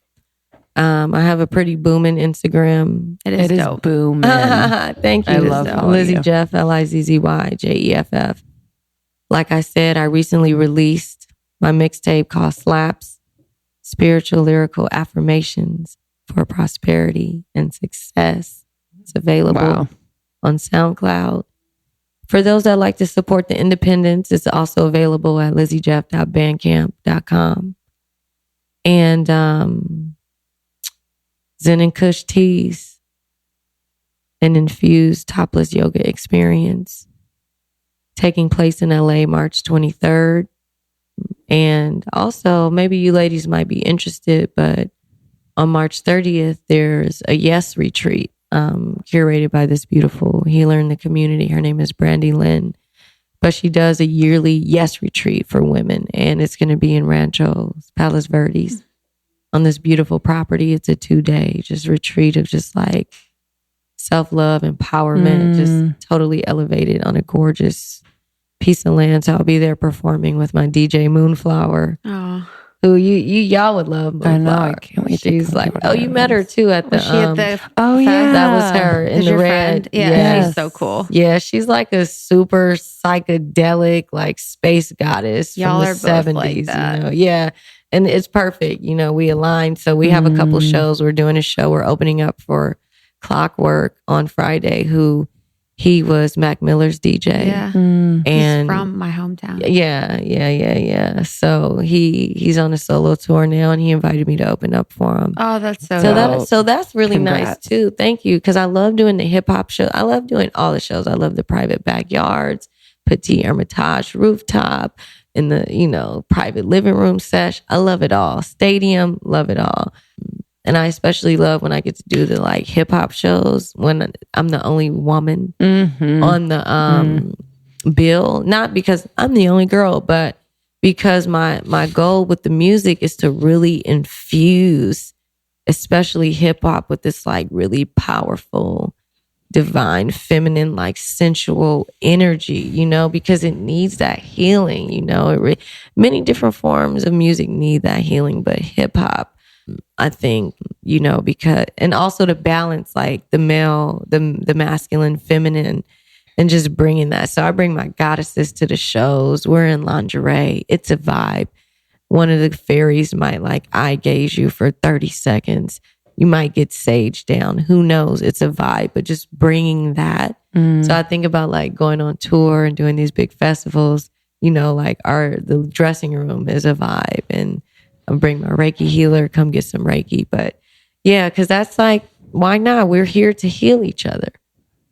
I have a pretty booming Instagram. It is dope. booming. Thank you. I love Lizzy Jeff, LizzyJeff. Like I said, I recently released my mixtape called Slaps, Spiritual Lyrical Affirmations for Prosperity and Success. It's available on SoundCloud. For those that like to support the independents, it's also available at LizzyJeff.bandcamp.com. And Zen Kush teas, an infused topless yoga experience taking place in LA March 23rd. And also, maybe you ladies might be interested, but on March 30th, there's a Yes retreat curated by this beautiful healer in the community. Her name is Brandy Lynn, but she does a yearly Yes retreat for women, and it's going to be in Rancho's Palos Verdes on this beautiful property. It's a 2-day just retreat of just like self-love, empowerment, just totally elevated on a gorgeous piece of land. So I'll be there performing with my DJ Moonflower. Oh. Who y'all would love. Moonflower. I know. I can't wait. She's like, you met her too at the. Was she at the? Oh yeah, that was her in the red. Friend? Yeah, yes. She's so cool. Yeah, she's like a super psychedelic, like space goddess Y'all from the are 70s. both like that. You know? Yeah, and it's perfect. You know, we aligned. So we have a couple shows. We're doing a show. We're opening up for Clockwork on Friday. He was Mac Miller's DJ. Yeah. And he's from my hometown. Yeah. So he's on a solo tour now, and he invited me to open up for him. Oh, that's so that's really Congrats. nice too. Thank you, because I love doing the hip hop show. I love doing all the shows. I love the private backyards, Petit Hermitage rooftop, in the private living room sesh. I love it all. Stadium, love it all. And I especially love when I get to do the like hip hop shows when I'm the only woman on the bill. Not because I'm the only girl, but because my goal with the music is to really infuse, especially hip hop, with this like really powerful, divine, feminine, like sensual energy, because it needs that healing, many different forms of music need that healing, but hip hop, I think, because, and also to balance like the male, the masculine, feminine, and just bringing that. So I bring my goddesses to the shows. We're in lingerie. It's a vibe. One of the fairies might like eye gaze you for 30 seconds. You might get sage down. Who knows? It's a vibe, but just bringing that. So I think about like going on tour and doing these big festivals, you know, like the dressing room is a vibe, and I'll bring my Reiki healer, come get some Reiki. But yeah, because that's like, why not? We're here to heal each other,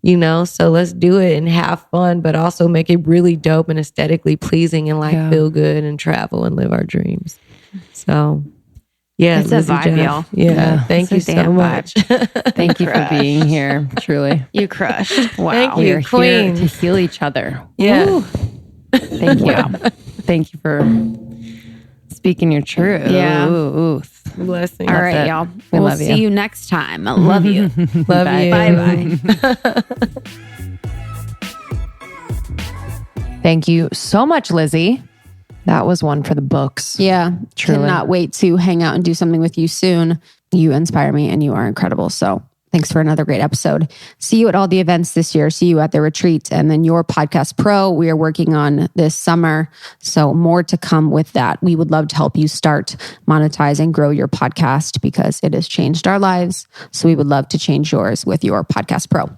you know? So let's do it and have fun, but also make it really dope and aesthetically pleasing and like feel good and travel and live our dreams. So yeah, it's Lizzy a vibe, Jeff. Y'all. Yeah, thank you so much. Thank you for being here. Truly, you crushed. Wow, thank you, we're Queen. here to heal each other. Yeah, Woo. Thank you. Thank you for speaking your truth. Yeah, blessing. All right, y'all. We we'll love see you. you next time. I love you. Love you. Bye bye. Thank you so much, Lizzy. That was one for the books. Yeah. Truly. Cannot wait to hang out and do something with you soon. You inspire me and you are incredible. So thanks for another great episode. See you at all the events this year. See you at the retreat. And then your podcast pro, we are working on this summer. So more to come with that. We would love to help you start, monetize, and grow your podcast because it has changed our lives. So we would love to change yours with your podcast pro.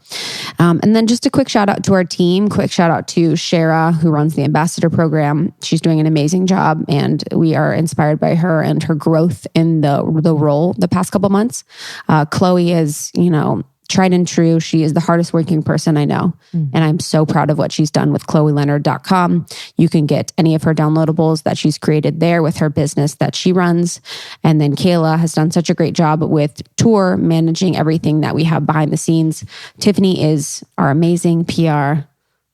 And then just a quick shout out to our team. Quick shout out to Shara, who runs the ambassador program. She's doing an amazing job, and we are inspired by her and her growth in the role the past couple months. Chloe is, tried and true. She is the hardest working person I know. And I'm so proud of what she's done with ChloeLeonard.com. You can get any of her downloadables that she's created there with her business that she runs. And then Kayla has done such a great job with tour, managing everything that we have behind the scenes. Tiffany is our amazing PR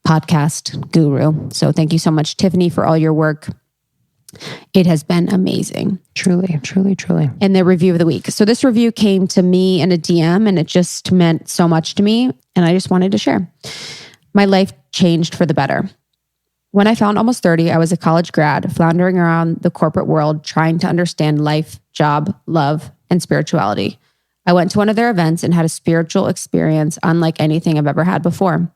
podcast guru. So thank you so much, Tiffany, for all your work. It has been amazing. Truly, truly, truly. And the review of the week. So this review came to me in a DM, and it just meant so much to me. And I just wanted to share. My life changed for the better. When I found Almost 30, I was a college grad floundering around the corporate world, trying to understand life, job, love, and spirituality. I went to one of their events and had a spiritual experience unlike anything I've ever had before.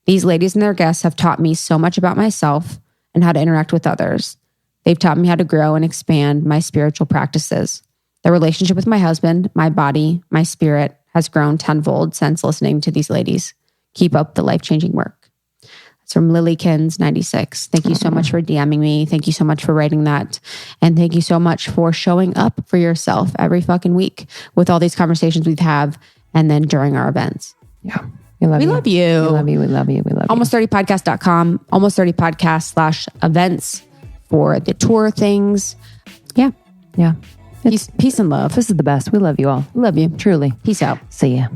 These ladies and their guests have taught me so much about myself and how to interact with others. They've taught me how to grow and expand my spiritual practices. The relationship with my husband, my body, my spirit has grown tenfold since listening to these ladies. Keep up the life-changing work. It's from Lillykins96. Thank you so much for DMing me. Thank you so much for writing that. And thank you so much for showing up for yourself every fucking week with all these conversations we have and then during our events. Yeah. We love you. We love you. We love you. We love you. Almost30podcast.com, Almost30podcast/events. For the tour things. Yeah. Yeah. Peace and love. This is the best. We love you all. Love you. Truly. Peace out. See ya.